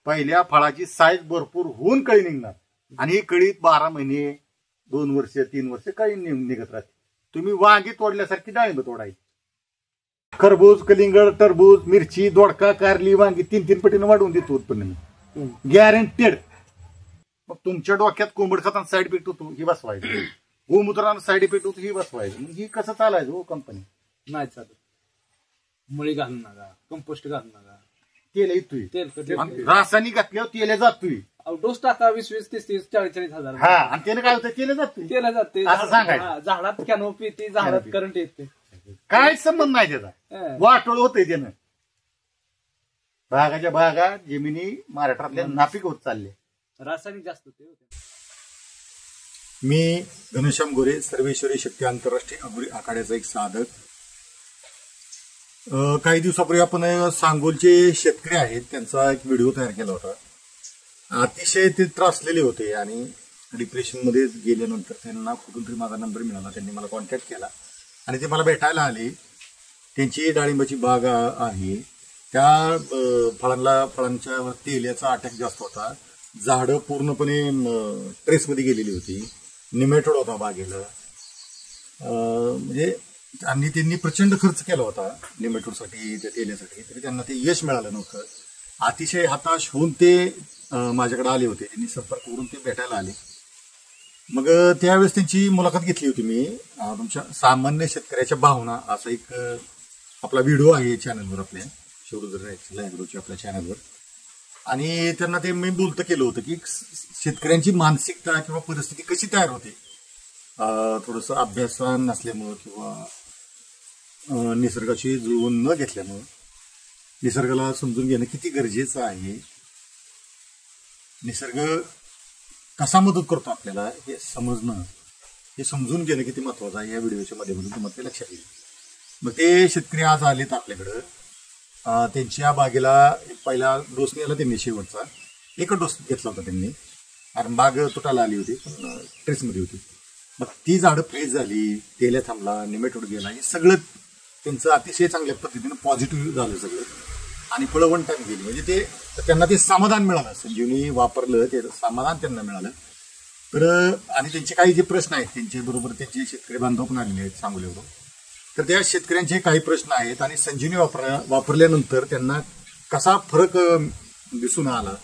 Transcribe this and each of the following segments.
पहिल्या फळाची साईज भरपूर होऊन कळी निघणार आणि ही कळीत 12 महिने 2 वर्ष 3 वर्ष कळी निघत राहते. तुम्ही वांगी तोडल्यासारखी डाळिंब तोडायची. खरबूज, कलिंगड, टरबूज, मिरची, दोडका, कारली, वांगी 3-3 पटीने वाढवून देतो उत्पन्न मी, गॅरंटेड. मग तुमच्या डोक्यात कोंबड खताना साईड इफेक्ट होतो ही बसवायचं, गोमूत्रानं साईड इफेक्ट होतो ही बसवायचं. मग ही कसं चालायचं हो कंपनी? नाही चालत. मुळी घालू नका, कंपोस्ट घालू नका, तेल येतोय, तेल रासायनिक घातल्यावर तेल जातोय. डोस टाका 20-20, 30-30, 40-40 हजार. हा, आणि त्याने काय होतं? तेल जातोय, तेला जाते असं सांगायचं. झाडात कॅनोपी येते, झाडात करंट येते, काय संबंध नाही त्याचा. वाटोळ होतंय त्यानं. बागाच्या बागा जमिनी महाराष्ट्रातल्या नापीक होत चालले, रासायनिक जास्त होते. मी घनश्याम गोरे, सर्वेश्वरी शक्ती आंतरराष्ट्रीय अगुरी आखाड्याचा एक साधक. काही दिवसापूर्वी आपण सांगोलचे शेतकरी आहेत त्यांचा एक व्हिडिओ तयार केला होता. अतिशय ते त्रासलेले होते आणि डिप्रेशनमध्ये गेल्यानंतर त्यांना कुठून तरी माझा नंबर मिळाला. त्यांनी मला कॉन्टॅक्ट केला आणि ते मला भेटायला आले. त्यांची डाळिंबाची बाग आहे. त्या फळांच्या तेल्याचा अटॅक जास्त होता. झाडं पूर्णपणे ट्रेसमध्ये गेलेली होती. निमेटोड होता बागेला. म्हणजे आणि त्यांनी प्रचंड खर्च केला होता निमेटोडसाठी, त्या तेल्यासाठी, तरी त्यांना ते यश मिळालं नव्हतं. अतिशय हताश होऊन ते माझ्याकडे आले होते. त्यांनी संपर्क करून ते भेटायला आले. मग त्यावेळेस त्यांची मुलाखत घेतली होती मी. तुमच्या सामान्य शेतकऱ्याच्या भावना असा एक आपला व्हिडिओ आहे चॅनलवर, आपल्या शिवरुद्र ॲग्रोच्या आपल्या चॅनलवर. आणि त्यांना ते मी बोलतं केलं होतं की शेतकऱ्यांची मानसिकता किंवा परिस्थिती कशी तयार होते. थोडंसं अभ्यास नसल्यामुळं किंवा निसर्गाशी जुळवून न घेतल्यामुळं निसर्गाला समजून घेणं किती गरजेचं आहे. निसर्ग कसा मदत करतो आपल्याला हे समजणं, हे समजून घेणं किती महत्वाचं आहे. या व्हिडिओच्या माध्यमातून तुम्हाला ते लक्षात येईल. मग ते शेतकरी आज आलेत आपल्याकडं. त्यांच्या बागेला पहिला डोस नेला त्यांनी, शेवटचा एकच डोस घेतला होता त्यांनी, कारण बाग तुटायला आली होती, पण ट्रेसमध्ये होती. मग ती झाडं फ्रेश झाली, तेल्या थांबला, निमेटोड गेला, हे सगळं त्यांचं अतिशय चांगल्या पद्धतीनं पॉझिटिव्ह झालं सगळं. आणि फळं 1 टाइम गेली. म्हणजे ते त्यांना ते समाधान मिळालं. संजीवनी वापरलं ते समाधान त्यांना मिळालं. तर आणि त्यांचे काही जे प्रश्न आहेत त्यांच्याबरोबर त्यांचे शेतकरी बांधव पण आलेले आहेत सांगोलीवरून. तर त्या शेतकऱ्यांचे काही प्रश्न आहेत आणि संजीवनी वापरल्यानंतर त्यांना कसा फरक दिसून आला,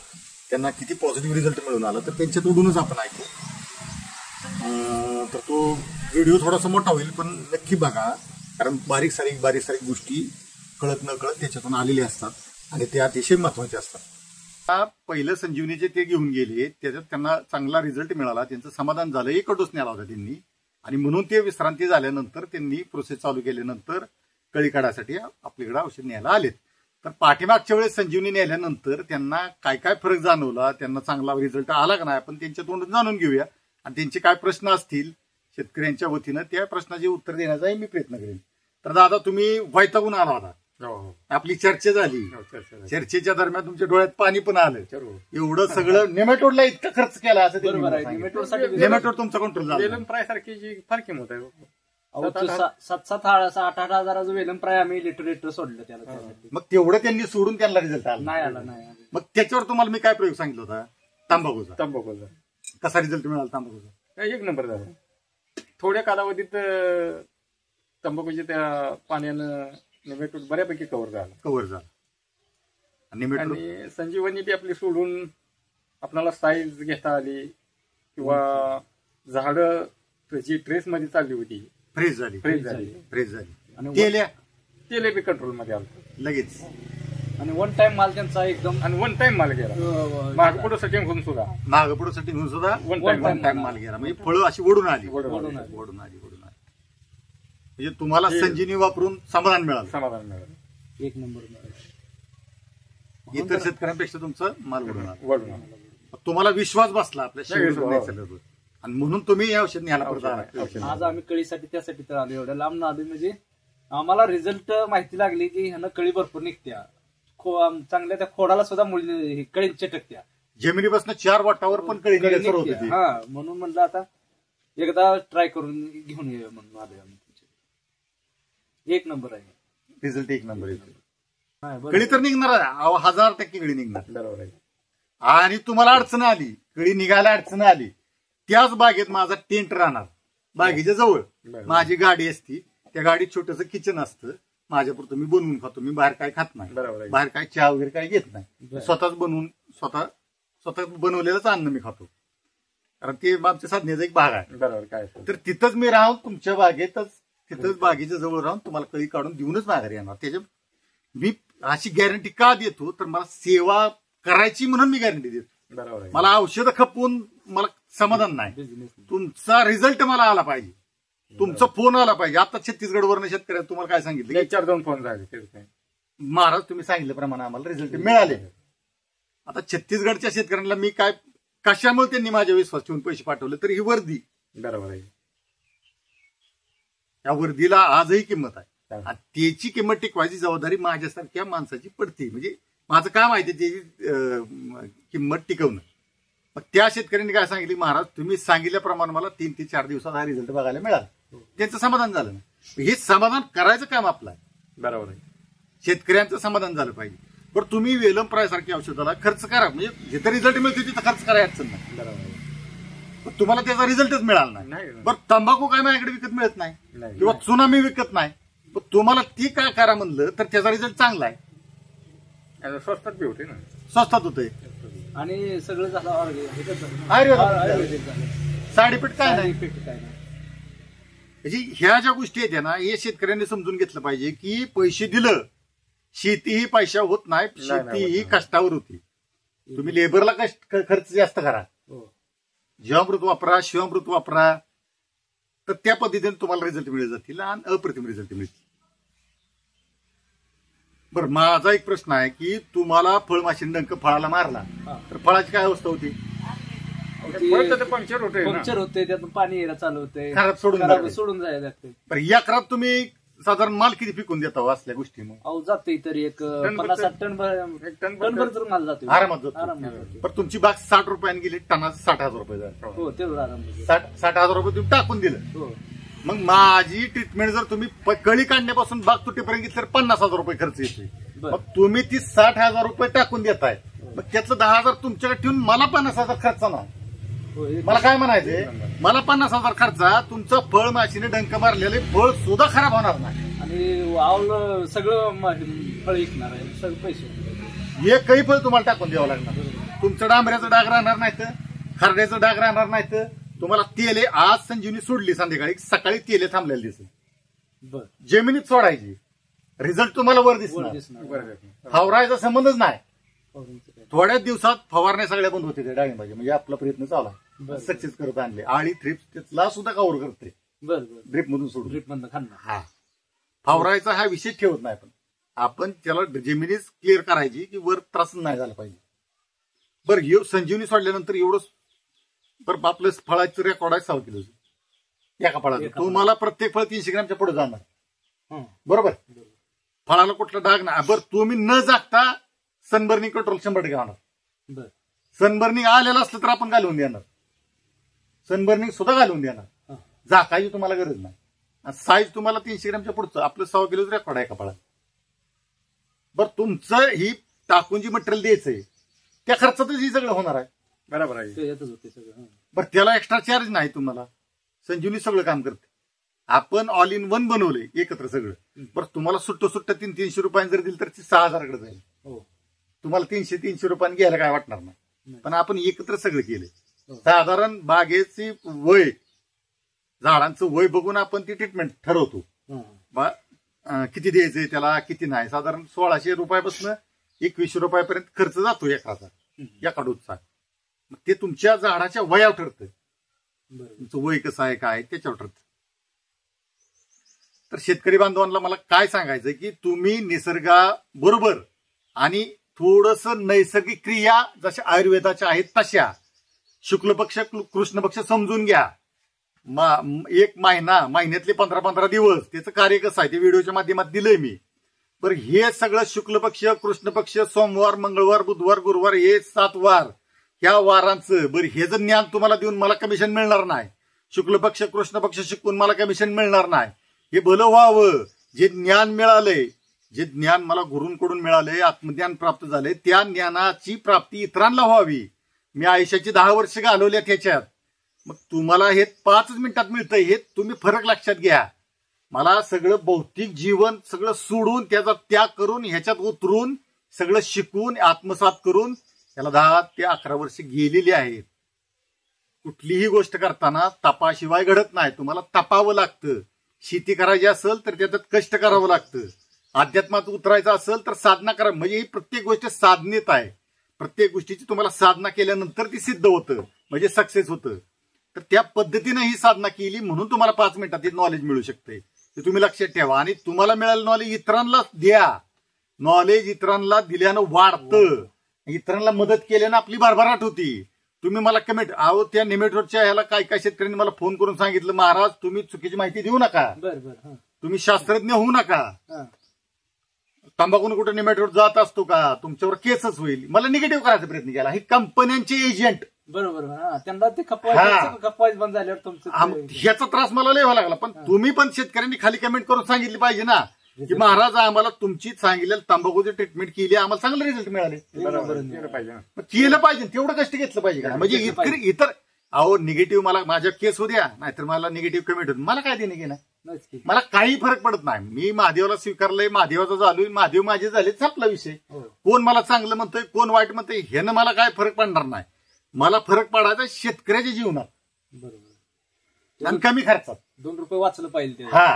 त्यांना किती पॉझिटिव्ह रिझल्ट मिळून आला, तर त्यांच्यातूनच आपण ऐकू. तर तो व्हिडिओ थोडासा मोठा होईल, पण नक्की बघा, कारण बारीक सारीक गोष्टी कळत न कळत त्याच्यातून आलेले असतात आणि ते अतिशय महत्वाचे असतात. पहिलं संजीवनीचे ते घेऊन गेले, त्याच्यात त्यांना चांगला रिझल्ट मिळाला, त्यांचं समाधान झालं. एक डोस नेला होता त्यांनी आणि म्हणून ते विश्रांती झाल्यानंतर त्यांनी प्रोसेस चालू केल्यानंतर कळी काढायसाठी आपल्याकडे औषध न्यायला आलेत. तर पाठीमागच्या वेळेस संजीवनी नेल्यानंतर त्यांना काय काय फरक जाणवला, त्यांना चांगला रिझल्ट आला का नाही, आपण त्यांच्या तोंडून जाणून घेऊया. आणि त्यांचे काय प्रश्न असतील शेतकऱ्यांच्या वतीनं त्या प्रश्नाचे उत्तर देण्याचाही मी प्रयत्न करेन. तर दादा, तुम्ही वैतागून आला होता. आपली चर्चा झाली. चर्चेच्या दरम्यान तुमच्या डोळ्यात पाणी पण आलं. एवढं सगळं नेमॅटोडला इतका खर्च केला असं नेमॅटोड तुमचा कंट्रोल झाला. वेलम प्राय सारखी फार किंमत आहे. 7-8 हजाराचं वेलम प्राय आम्ही लिटर सोडलं त्याला. मग तेवढं त्यांनी सोडून त्यांना रिझल्ट आला नाही. मग त्याच्यावर तुम्हाला मी काय प्रयोग सांगितलं होता? तंबाखूचा कसा रिझल्ट मिळाला? तंबाखूचा 1 नंबर झाला. थोड्या कालावधीत तंबाखूच्या त्या पाण्यानं निमेटोड बऱ्यापैकी कव्हर झाला. आणि संजीवनी बी आपली सोडून आपल्याला साईज घेता आली किंवा झाडं जी ट्रेस मध्ये चालली होती फ्रेश झाली. आणि तेले बी कंट्रोल मध्ये आलं लगेच. आणि 1 टाइम माल त्यांचा एकदम, आणि 1 टाइम माल गेला. मागपुढं सेटिंग होऊन सुद्धा 1 टाइम माल गेला. म्हणजे फळं अशी ओढून आली. म्हणजे तुम्हाला संजीवनी वापरून समाधान मिळालं. 1 नंबर. इतर शेतकऱ्यांपेक्षा तुमचा माल ओढून आला. तुम्हाला विश्वास बसला आपल्या आणि म्हणून तुम्ही हे औषध न्यायला पडतात. आज आम्ही कळीसाठी त्यासाठी तर आलो, एवढ्या लांब ना आलो. म्हणजे आम्हाला रिझल्ट माहिती लागली की ह्यानं कळी भरपूर निघत्या. चांगल्या त्या खोडाला सुद्धा मुली कळी चटकत्या. जमिनीपासून 4 वाटावर पण कळी सुरू होती. म्हणून म्हणलं आता एकदा ट्राय करून घेऊन येऊया म्हणून आलोय आम्ही. 1 नंबर आहे रिझल्ट. 1 नंबर. कळी तर निघणार 1000% कळी निघणार. बरोबर आहे. आणि तुम्हाला अडचण आली, कळी निघायला अडचण आली, त्याच बागेत माझा टेंट राहणार, बागेच्या जवळ माझी गाडी असती, त्या गाडीत छोटंसं किचन असतं, माझ्यापुरतं मी बनवून खातो, मी बाहेर काय खात नाही, बाहेर काय चहा वगैरे काय घेत नाही, स्वतःच बनवून स्वतः बनवलेलंच अन्न मी खातो, कारण ते आमच्या साधनेचा एक भाग आहे. बरोबर. काय तर तिथंच मी राहून तुमच्या बागेतच, तिथंच बागेच्या जवळ राहून तुम्हाला कळी काढून देऊनच माघारी येणार. त्याच्या मी अशी गॅरंटी का देतो, तर मला सेवा करायची म्हणून मी गॅरंटी देतो. बरोबर. मला औषधं खपवून मला समाधान नाही, तुमचा रिझल्ट मला आला पाहिजे, तुमचा फोन आला पाहिजे. आता छत्तीसगडवरनं शेतकऱ्यांना तुम्हाला काय सांगितलं, 4-2 फोन झाले महाराज तुम्ही सांगितल्याप्रमाणे आम्हाला रिझल्ट मिळाले. आता छत्तीसगडच्या शेतकऱ्यांना मी काय, कशामुळे त्यांनी माझ्या विश्वास ठेवून पैसे पाठवले, तर ही वर्दी, बरोबर आहे, या वर्दीला आजही किंमत आहे. त्याची किंमत टिकवायची जबाबदारी माझ्यासारख्या माणसाची पडते. म्हणजे माझं काम आहे त्याची किंमत टिकवणं. मग त्या शेतकऱ्यांनी काय सांगितलं, महाराज तुम्ही सांगितल्याप्रमाणे मला 3 ते 4 दिवसात हा रिझल्ट बघायला मिळाला, त्यांचं समाधान झालं ना. हे समाधान करायचं काम आपलं आहे. बरोबर आहे. शेतकऱ्यांचं समाधान झालं पाहिजे. बरं तुम्ही वेलम प्रायसारख्या औषधाला खर्च करा, म्हणजे जिथं रिझल्ट मिळतो तिथं खर्च करायची अडचण नाही. बरोबर आहे. तुम्हाला त्याचा रिझल्टच मिळाला नाही. बरं तंबाखू काय माझ्याकडे विकत मिळत नाही, किंवा चुना मी विकत नाही, पण तुम्हाला ती काय करा म्हणलं तर त्याचा रिझल्ट चांगला आहे, स्वस्तात बी होते ना, स्वस्तात होतंय आणि सगळं झालं आयुर्वेदिक साईड इफेक्ट काय नाही. इफेक्ट काय नाही. म्हणजे ह्या ज्या गोष्टी आहेत ना, हे शेतकऱ्यांनी समजून घेतलं पाहिजे की पैसे दिलं, शेती ही पैसा होत नाही, शेती ही कष्टावर होती. तुम्ही लेबरला खर्च जास्त करा, जीवामृत वापरा, शिवामृत वापरा, तर त्या पद्धतीने तुम्हाला रिझल्ट मिळत जातील आणि अप्रतिम रिझल्ट मिळतील. बरं माझा एक प्रश्न आहे की तुम्हाला फळमाशीने डंक फळाला मारला तर फळाची काय अवस्था होती, पंक्चर होते, त्यातून पाणी यायला चालू होते, खराब सोडून जायला लागते. बरं या खराब तुम्ही साधारण माल किती पिकून देता असल्या गोष्टी? मग जाते तरी एक 50-60 टन भर माल जातो, आरामात जातो. पण तुमची बाग 60 रुपयाने गेली, टनाचं 60,000 रुपये झाले. हो तेवढं आराम, 60,000 रुपये तुम्ही टाकून दिलं. मग माझी ट्रीटमेंट जर तुम्ही कळी काढण्यापासून बाग तुटेपर्यंत घेतली तर 50,000 रुपये खर्च येतोय. मग तुम्ही ती 60,000 रुपये टाकून देताय, मग त्यातलं 10,000 तुमच्याकडे ठेवून मला 50,000 खर्च नाही. मला काय म्हणायचंय, मला 50,000 खर्चा, तुमचं फळ माशीने डंक मारलेले फळ सुद्धा खराब होणार नाही आणि आवलं सगळं फळ विकणार आहे, सगळं पैसे एकही फळ तुम्हाला टाकून द्यावं लागणार. तुमचं डांबऱ्याचं डाग राहणार नाही, तर खरड्याचं डाग राहणार नाही, तर तुम्हाला तेले आज संजीवनी सोडली संध्याकाळी, सकाळी तेले थांबलेले दिसेल. जमिनीत सोडायची, रिझल्ट तुम्हाला वर दिसणार, फवारायचा संबंधच नाही. थोड्याच दिवसात फवारण्या सगळ्या बंद होते त्या डाळिंबाचे. म्हणजे आपला प्रयत्न चालू आहे, सक्सेस करत आणले. आळी थ्रिप्स त्याला सुद्धा कव्हर करते, ड्रिप मधून सोडून, ड्रिप मधून खाणार. हा फवारायचा हा विषय ठेवत नाही, पण आपण त्याला जमिनीच क्लिअर करायची की वर त्रास नाही झाला पाहिजे. बरं संजीवनी सोडल्यानंतर एवढं, बरं आपलं फळाचं रेकॉर्ड आहे 6 किलोचं एका फळाचं. तुम्हाला प्रत्येक फळ 300 ग्रॅमच्या पुढे जाणार, बरोबर. फळाला कुठला डाग नाही. बरं तुम्ही न जागता सनबर्निंग कंट्रोल 100% होणार. सनबर्निंग आलेलं असलं तर आपण घालवून देणार, सनबर्निंग सुद्धा घालवून देणार, झाकायची तुम्हाला गरज नाही. साईज तुम्हाला 300 ग्रॅमच्या पुढचं आपलं 6 किलोचं रेकॉर्ड आहे कपाळात. बरं तुमचं ही टाकून जी मटेरियल द्यायचंय त्या खर्चातच ही सगळं होणार आहे, बरोबर आहे. बरं त्याला एक्स्ट्रा चार्ज नाही तुम्हाला, संजीवनी सगळं काम करते. आपण ऑल इन वन बनवले एकत्र सगळं. बरं तुम्हाला सुट्ट 300 रुपयांनी जर दिलं तर 6,000 कडे जाईल. तुम्हाला 300 रुपयांनी घ्यायला काय वाटणार नाही, पण आपण एकत्र सगळं केलंय. साधारण बागेची वय, झाडांचं वय बघून आपण ती ट्रीटमेंट ठरवतो, किती द्यायचंय त्याला किती नाही. साधारण 1,600 रुपयापासून 2,100 रुपयापर्यंत खर्च जातो एका डोसचा. ते तुमच्या झाडाच्या वयावर ठरतं, तुमचं वय कसं आहे काय त्याच्यावर ठरतं. तर शेतकरी बांधवांना मला काय सांगायचं की तुम्ही निसर्गाबरोबर आणि थोडस नैसर्गिक क्रिया जशा आयुर्वेदाच्या आहेत तशा, शुक्ल पक्ष कृष्ण पक्ष समजून घ्या. एक महिन्यातले 15-15 दिवस त्याचं कार्य कसं आहे ते व्हिडिओच्या माध्यमात दिलंय मी. बरं हे सगळं शुक्ल पक्ष कृष्ण पक्ष सोमवार मंगळवार बुधवार गुरुवार हे 7 वार, ह्या वारांचं बरं हे जर ज्ञान तुम्हाला देऊन मला कमिशन मिळणार नाही, शुक्ल पक्ष कृष्ण पक्ष शिकून मला कमिशन मिळणार नाही. हे भलं व्हावं, जे ज्ञान मिळालंय जे ज्ञान मला गुरूंकडून मिळालंय, आत्मज्ञान प्राप्त झालंय, त्या ज्ञानाची प्राप्ती इतरांना व्हावी. मी आयुष्याची 10 वर्ष घालवल्या त्याच्यात. मग तुम्हाला हे 5 मिनिटात मिळतंय, हे तुम्ही फरक लक्षात घ्या. मला सगळं भौतिक जीवन सगळं सोडून त्याचा त्याग करून ह्याच्यात उतरून सगळं शिकून आत्मसात करून त्याला 10 ते 11 वर्ष गेलेली आहेत. कुठलीही गोष्ट करताना तपाशिवाय घडत नाही. तुम्हाला तपावं लागतं. शेती करायची असेल तर त्याच्यात कष्ट करावं लागतं. अध्यात्मात उतरायचं असेल तर साधना करा. म्हणजे ही प्रत्येक गोष्ट साधनेत आहे. प्रत्येक गोष्टीची तुम्हाला साधना केल्यानंतर ती सिद्ध होतं, म्हणजे सक्सेस होतं. तर त्या पद्धतीनं ही साधना केली म्हणून तुम्हाला 5 मिनिटात नॉलेज मिळू शकते. ते तुम्ही लक्षात ठेवा. आणि तुम्हाला मिळालेलं नॉलेज इतरांना द्या. नॉलेज इतरांना दिल्यानं वाढतं. इतरांना मदत केल्यानं आपली भरभराट होती. तुम्ही मला कमेंट त्या निमेटवरच्या ह्याला काय काय शेतकऱ्यांनी मला फोन करून सांगितलं, महाराज तुम्ही चुकीची माहिती देऊ नका, तुम्ही शास्त्रज्ञ होऊ नका, तंबाखून कुठे निमेटवर जात असतो का, तुमच्यावर केसच होईल. मला निगेटिव्ह करायचा प्रयत्न केला. हे कंपन्यांचे एजंट. बरोबर. त्यांना ते खपवायचं बंद झाल्यावर तुमचं ह्याचा त्रास मला लिहावा लागला. पण तुम्ही पण शेतकऱ्यांनी खाली कमेंट करून सांगितली पाहिजे ना की महाराज आम्हाला तुमची सांगितलेलं तंबाखूची ट्रीटमेंट केली, आम्हाला चांगले रिझल्ट मिळाले. केलं पाहिजे, तेवढं कष्ट घेतलं पाहिजे का. म्हणजे इतर निगेटिव्ह मला माझ्या केस होऊ द्या, नाहीतर मला निगेटिव्ह कमेंट होत, मला काय देणे घेणं. मला काही फरक पडत नाही. मी महादेवाला स्वीकारलंय, महादेवाचा झालोय, महादेव माझे झाले, संपला विषय. कोण मला चांगलं म्हणतोय, कोण वाईट म्हणतोय, ह्यानं मला काय फरक पडणार नाही. मला फरक पडायचा शेतकऱ्याच्या जीवनात. बरोबर. आणि कमी खर्चात 2 रुपये वाचलं पाहिजे. हा,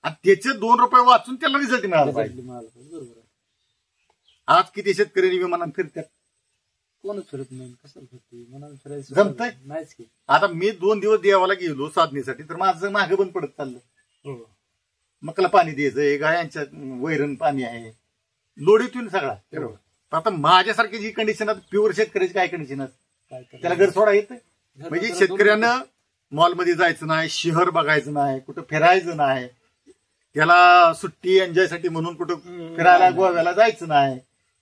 आणि त्याचे 2 रुपये वाचून त्याला रिझल्ट मिळाला पाहिजे. बरोबर. आज किती शेतकरी विमानात फिरतात, कोणच फिरत नाही. कसं फिरते मनात फिरायचं जमतंय नाहीच की. आता मी 2 दिवस देवाला गेलो साधनेसाठी, तर माझं मागे बंद पडत चाललं. मकला पाणी द्यायचंय, गायांच्या वैरण पाणी आहे, लोडीतून सगळा. आता माझ्यासारखी जी कंडिशन आहे प्युअर शेतकऱ्याची काय कंडिशन आहे, त्याला घर सोडा येतं. म्हणजे शेतकऱ्यानं मॉलमध्ये जायचं नाही, शहर बघायचं नाही, कुठं फिरायचं नाही, त्याला सुट्टी एन्जॉयसाठी म्हणून कुठं फिरायला गोव्याला जायचं नाही,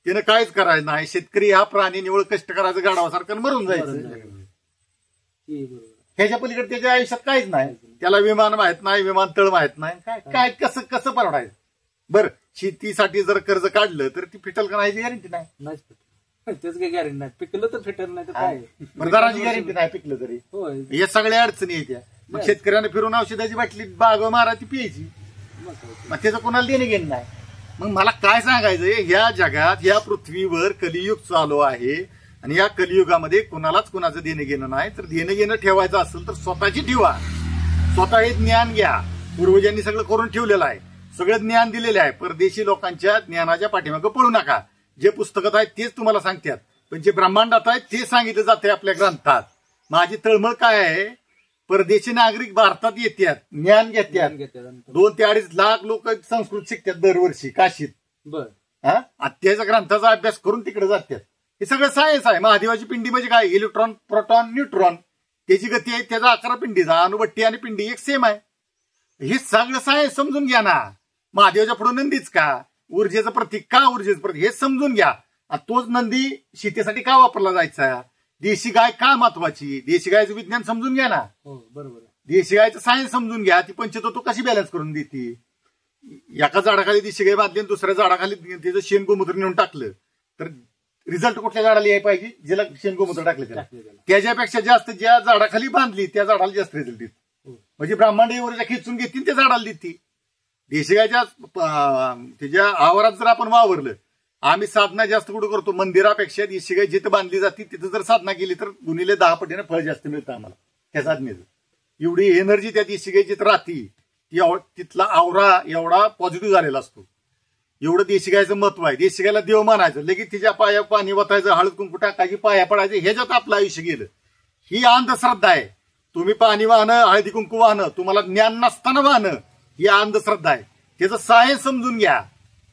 त्यानं काहीच करायचं नाही. शेतकरी हा प्राणी निवळ कष्ट करायचं, गाढवासारखं मरून जायचं. ह्याच्या पलीकडे त्याच्या आयुष्यात काहीच नाही. त्याला विमान माहित नाही, विमानतळ माहित नाही, काय काय कसं कसं परवडायचं. बरं, शेतीसाठी जर कर्ज काढलं तर ती फिटल का नाही गॅरंटी नाही. तेच काही गॅरंटी नाही. पिकलं तर फिटल नाही तर काय, दराची गॅरंटी नाही पिकलं तरी. या सगळ्या अडचणी येत्या. मग शेतकऱ्याने फिरून औषधाची बाटली बाग मारा ती प्यायची, मग त्याचं कोणाला देणे घेणं नाही. मग मला काय सांगायचंय, ह्या जगात ह्या पृथ्वीवर कलियुग चालू आहे आणि या कलियुगामध्ये कोणालाच कोणाचं देणं घेणं नाही. तर देणं घेणं ठेवायचं असेल तर स्वतःची ठेवा. स्वतः हे ज्ञान घ्या. पूर्वजांनी सगळं करून ठेवलेलं आहे, सगळं ज्ञान दिलेलं आहे. परदेशी लोकांच्या ज्ञानाच्या पाठीमागं पळू नका. जे पुस्तकात आहेत तेच तुम्हाला सांगतात, पण जे ब्रह्मांडात आहे ते सांगितलं जाते आपल्या ग्रंथात. माझी तळमळ काय आहे, परदेशी नागरिक भारतात येतात, ज्ञान घेतात. 2 ते 2.5 लाख लोक संस्कृत शिकतात दरवर्षी काशीत. त्याच्या ग्रंथाचा अभ्यास करून तिकडे जातात. हे सगळं सायन्स आहे. महादेवाची पिंडी म्हणजे काय, इलेक्ट्रॉन, प्रोटॉन, न्यूट्रॉन, त्याची गती आहे, त्याचा आकार पिंडीचा, अणुभट्टी आणि पिंडी एक सेम आहे. हे सगळं सायन्स समजून घ्या ना. महादेवाच्या पुढे नंदीच का, ऊर्जेचं प्रतीक का, ऊर्जेचं प्रतीक हे समजून घ्या. तोच नंदी शेतीसाठी का वापरला जायचा, देशी गाय का महत्वाची, देशी गायचं विज्ञान समजून घ्या ना. बरोबर. देशी गायचं सायन्स समजून घ्या. ती पंचतत्व कशी बॅलन्स करून देते. एका झाडाखाली देशी गाय बांधली आणि दुसऱ्या झाडाखाली त्याचं शेण गोमूत्र नेऊन टाकलं तर रिझल्ट कुठल्या झाडाला यायला पाहिजे, ज्याला शेण गोमूत्र टाकलं त्याला. त्याच्यापेक्षा जास्त ज्या झाडाखाली बांधली त्या झाडाला जास्त रिझल्ट देते. म्हणजे ब्रह्मांड ऊर्जा खिचून घेतील त्या झाडाला देते. देशी गायच्या त्याच्या आवारात जर आपण वावरलं, आम्ही साधना जास्त कुठं करतो, मंदिरापेक्षा देशी गाय जिथं बांधली जाते तिथं जर साधना केली तर गुणिले 10 पटीने फळ जास्त मिळतं आम्हाला त्या साधनेचं. एवढी एनर्जी त्या देशी गाय जिथं राहती, तिथला आवरा एवढा पॉझिटिव्ह झालेला असतो. एवढं देशी गायचं महत्व आहे. देशी गायला देव मानायचं, लगेच तिच्या पाया पाणी वतायचं, हळद कुंकू टाकायची, पाया पडायचं, ह्याच्यात आपलं आयुष्य गेलं. ही अंधश्रद्धा आहे. तुम्ही पाणी वाहणं, हळदी कुंकू वाहणं, तुम्हाला ज्ञान नसताना वाहणं, ही अंधश्रद्धा आहे. त्याचं सायन्स समजून घ्या.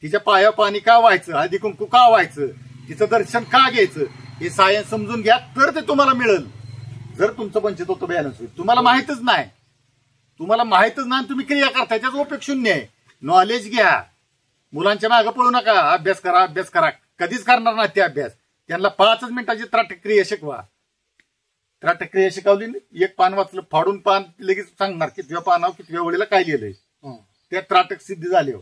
तिच्या पाया पाणी का व्हायचं, हळदी कुंकू का व्हायचं, तिचं दर्शन का घ्यायचं, हे सायन्स समजून घ्या, तर ते तुम्हाला मिळेल. जर तुमचं पंचतत्व बॅलन्स होईल. तुम्हाला माहितच नाही, तुम्ही क्रिया करताय, त्याचा उपयोग शून्य आहे. नॉलेज घ्या. मुलांच्या मागे पळू नका. अभ्यास करा. कधीच करणार नाही ते अभ्यास. त्यांना 5 मिनिटाची त्राटक क्रिया शिकवा. त्राटक क्रिया शिकवली, एक पान वाचलं, फाडून पान लगेच सांगणार कितव्या पानावर कितव्या वेळेला काय लिहिलंय. त्या त्राटक सिद्धी झाली.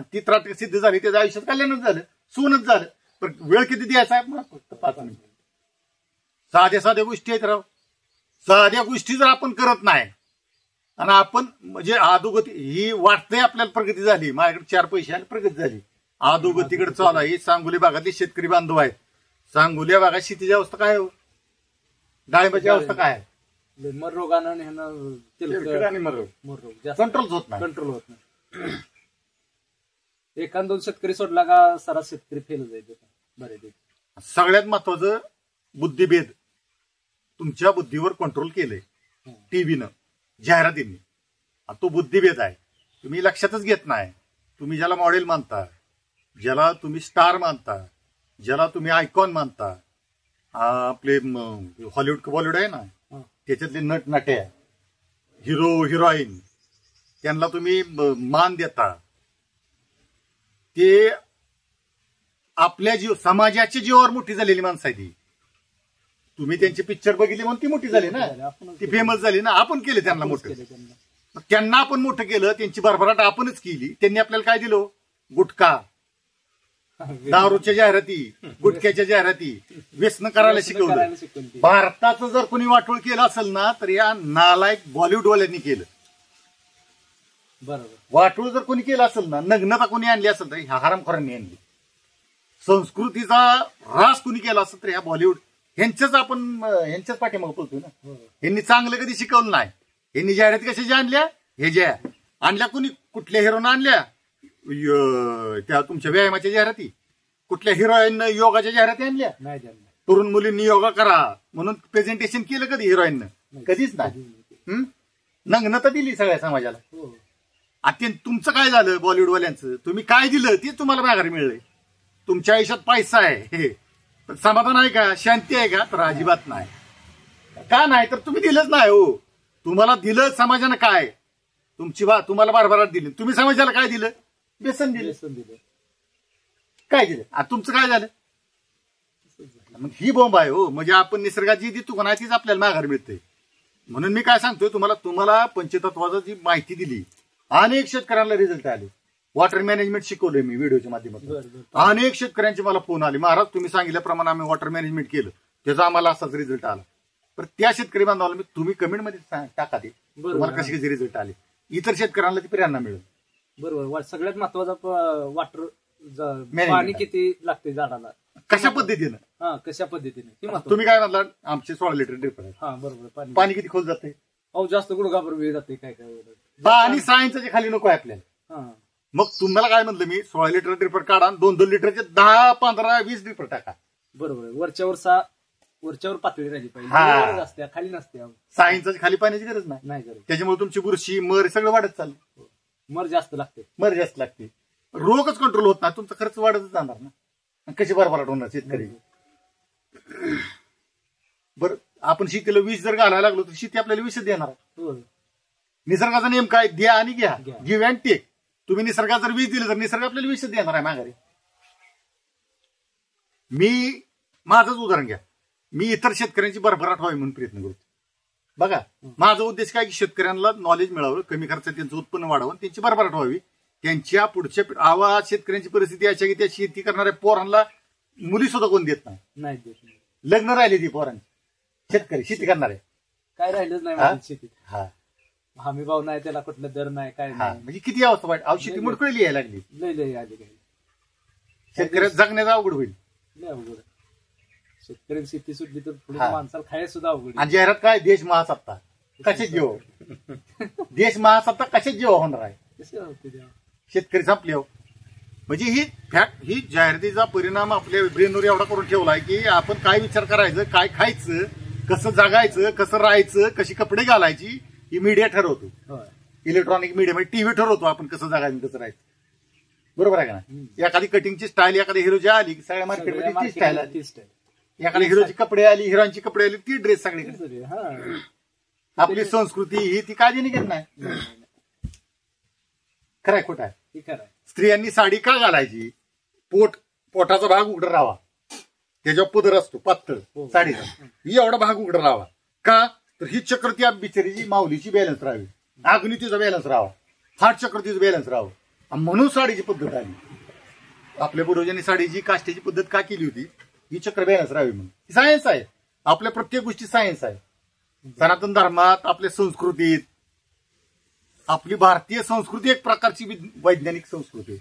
आणि ती त्राटक सिद्ध झाली, त्याच्या आयुष्यात कल्याणच झालं, सोनच झालं. पण वेळ किती द्यायचा आहे मला? फक्त 5 मिनिट. साध्या साध्या गोष्टी आहेत राव. साध्या गोष्टी जर आपण करत नाही आणि आपण म्हणजे अधोगती ही वाटतंय आपल्याला प्रगती झाली, माझ्याकडे 4 पैसे आणि प्रगती झाली, अधोगतीकडे चालू आहे. सांगोली भागातले शेतकरी बांधव आहेत. सांगोली भागात शेतीची अवस्था काय हो, डाळिंबाची अवस्था काय आहे? मर रोगानं आणि ह्यानं तेलकट आणि मर रोग जास्त कंट्रोल होत नाही. कंट्रोल होत नाही. एखाद 2 शेतकरी सोडला का सरास शेतकरी फेल जायचं बरेच. सगळ्यात महत्वाचं बुद्धिभेद. तुमच्या बुद्धीवर कंट्रोल केलंय टीव्हीनं, जाहिरातींनी. तो बुद्धिभेद आहे. तुम्ही लक्षातच घेत नाही. तुम्ही ज्याला मॉडेल मानता, ज्याला तुम्ही स्टार मानता, ज्याला तुम्ही आयकॉन मानता, आपले हॉलिवूड बॉलिवूड आहे ना, त्याच्यातले नट नट्या, हिरो हिरोईन, त्यांना तुम्ही मान देता. ते आपल्या समाजाच्या जीवावर मोठी झालेली माणसं आहे ती. तुम्ही त्यांचे पिक्चर बघितले म्हणून ती मोठी झाली ना, ती फेमस झाली ना. आपण केले त्यांना मोठं, त्यांना आपण मोठं केलं, त्यांची भरभराट आपणच केली. त्यांनी आपल्याला काय दिलं? गुटखा, दारूच्या जाहिराती, गुटख्याच्या जाहिराती, व्यसन करायला शिकवलं. भारताचं जर कोणी वाटोळ केलं असेल ना, तर या नालायक बॉलिवूडवाल्यांनी केलं. बरोबर. वाटोळ जर कोणी केलं असेल ना, नग्नता कोणी आणली असेल तर ह्या हरामखोरांनी आणली. संस्कृतीचा ऱ्हास कोणी केला असेल तर ह्या बॉलिवूड ह्यांच्याच आपण ह्यांच्याच पाठीमागे बोलतोय ना. यांनी चांगलं कधी शिकवलं नाही. यांनी जाहिराती कशाच्या आणल्या? हे ज्या आणल्या कोणी, कुठल्या हिरोनं आणल्या? त्या तुमच्या व्यायामाच्या जाहिराती. कुठल्या हिरोईननं योगाच्या जाहिराती आणल्या? नाही. तरुण मुलींनी योगा करा म्हणून प्रेझेंटेशन केलं कधी हिरोईननं? कधीच नाही. नग्नता दिली सगळ्या समाजाला. आता तुमचं काय झालं बॉलिवूडवाल्यांचं? तुम्ही काय दिलं ते तुम्हाला माघारी मिळलंय. तुमच्या आयुष्यात पैसा आहे, हे पण समाधान आहे का? शांती आहे का? तर अजिबात नाही. का नाही? तर तुम्ही दिलंच नाही हो. तुम्हाला दिलं समाजानं काय? तुम्हाला भरभराट दिली. तुम्ही समाजाला काय दिलं? व्यसन दिलं. काय दिलं? आता तुमचं काय झालं? मग ही बॉम्ब आहे हो. म्हणजे आपण निसर्गात जी देतो का नाही तीच आपल्याला माघारी मिळते. म्हणून मी काय सांगतोय तुम्हाला पंचतत्वाची जी माहिती दिली, अनेक शेतकऱ्यांना रिझल्ट आले. वॉटर मॅनेजमेंट शिकवलंय मी व्हिडिओच्या माध्यमातून. अनेक शेतकऱ्यांचे मला फोन आले, महाराज तुम्ही सांगितल्याप्रमाणे आम्ही वॉटर मॅनेजमेंट केलं, त्याचा आम्हाला असाच रिझल्ट आला. तर त्या शेतकरी बांधवाला मी तुम्ही कमेंटमध्ये टाका ते तुम्हाला कसे कसे रिझल्ट आले. इतर शेतकऱ्यांना ती प्रेरणा मिळेल. बरोबर. सगळ्यात महत्वाचा वॉटर पाणी किती लागते झाडाला, कशा पद्धतीनं, कशा पद्धतीने. तुम्ही काय म्हणला? आमचे 16 लिटर ड्रिपर आहे. बरोबर. पाणी किती खोल जाते? जास्त गुडघाभर वेळ जाते. काय पाणी सायन्सच्या खाली नको आहे आपल्याला. मग तुम्हाला काय म्हणलं मी? 16 लिटर ड्रिपर काढा, 2-2 लिटरचे 10, 15, 20 ड्रिपर टाका. बरोबर. वरच्यावर पातळी राहिली पाहिजे, असते खाली नसते. सायन्सच्या खाली पाण्याची गरज नाही. त्याच्यामुळे तुमची बुरशी, मर सगळं वाढत चाललं. मर जास्त लागते. रोगच कंट्रोल होत नाही. तुमचा खर्च वाढतच जाणार ना. कशी भरभराट होणार शेतकरी? बरं, आपण शेतीला विष जर घालायला लागलो तर शेती आपल्याला विषच देणार. निसर्गाचा नेम काय? द्या आणि घ्या, गिव्ह अँड टेक. तुम्ही निसर्गात जर वीज दिलं तर निसर्ग आपल्याला विषच देणार आहे माघारी. मी माझंच उदाहरण घ्या. मी इतर शेतकऱ्यांची भरभराट व्हावी म्हणून प्रयत्न करतो. बघा, माझा उद्देश काय की शेतकऱ्यांना नॉलेज मिळावं, कमी खर्चात त्यांचं उत्पन्न वाढावं, त्यांची भरभराट व्हावी. त्यांच्या पुढच्या आवाज शेतकऱ्यांची परिस्थिती अशा की त्या शेती करणाऱ्या पोरांना मुली सुद्धा कोण देत नाही. लग्न राहिली ती पोरांची. शेतकरी शेती करणारे काय राहिलंच नाही शेतीत. हमी भाव नाही, त्याला कुठला दर नाही, काय नाही. म्हणजे किती अवस्था वाईट. शेती मुडकळली यायला लागली. लय आली. शेतकऱ्यात जगण्याचा अवघड होईल. अवघड. शेतकरी शेती सुटली तर पुढे माणसाला खायला सुद्धा अवघड. आणि जाहिरात काय? देश महासत्ता. कशाच जीव? देश महासत्ता कशाच जीव होणार आहे? शेतकरी संपले हो. म्हणजे ही फॅक्ट, ही जाहिरातीचा परिणाम आपल्या ब्रेनवर एवढा करून ठेवलाय की आपण काय विचार करायचं, काय खायचं, कसं जगायचं, कसं राहायचं, कशी कपडे घालायची, ही मीडिया ठरवतो. इलेक्ट्रॉनिक मीडिया म्हणजे टीव्ही ठरवतो आपण कसं जगायचं, कसं राहायचं. बरोबर आहे का ना? एखादी कटिंगची स्टाईल एखाद्या हिरोची आली की सगळ्या मार्केटमध्ये ती स्टाईल आली. एखाद्या हिरोची कपडे आली, हिरोईनची कपडे आली, ती ड्रेस सगळीकडे. आपली संस्कृती ही ती काळजी निघत नाही. खरंय खोट आहे? स्त्रियांनी साडी का घालायची? पोटाचा भाग उघडा राहावा, त्याच्यावर पदर असतो पातळ साडीचा, एवढा भाग उघडा राहावा. का? तर ही चक्र त्या बिचारीची माऊलीची बॅलन्स राहावी, अग्नितीचा बॅलन्स राहावा, हार्ट चक्र तिचं बॅलन्स राहावं. आणि म्हणून साडीची पद्धत आली. आपल्या पूर्वजांनी साडीची काष्टीची पद्धत का केली होती? ही चक्र बॅलन्स राहावी म्हणून. सायन्स आहे, आपल्या प्रत्येक गोष्टी सायन्स आहे. सनातन धर्मात, आपल्या संस्कृतीत, आपली भारतीय संस्कृती एक प्रकारची वैज्ञानिक संस्कृती आहे,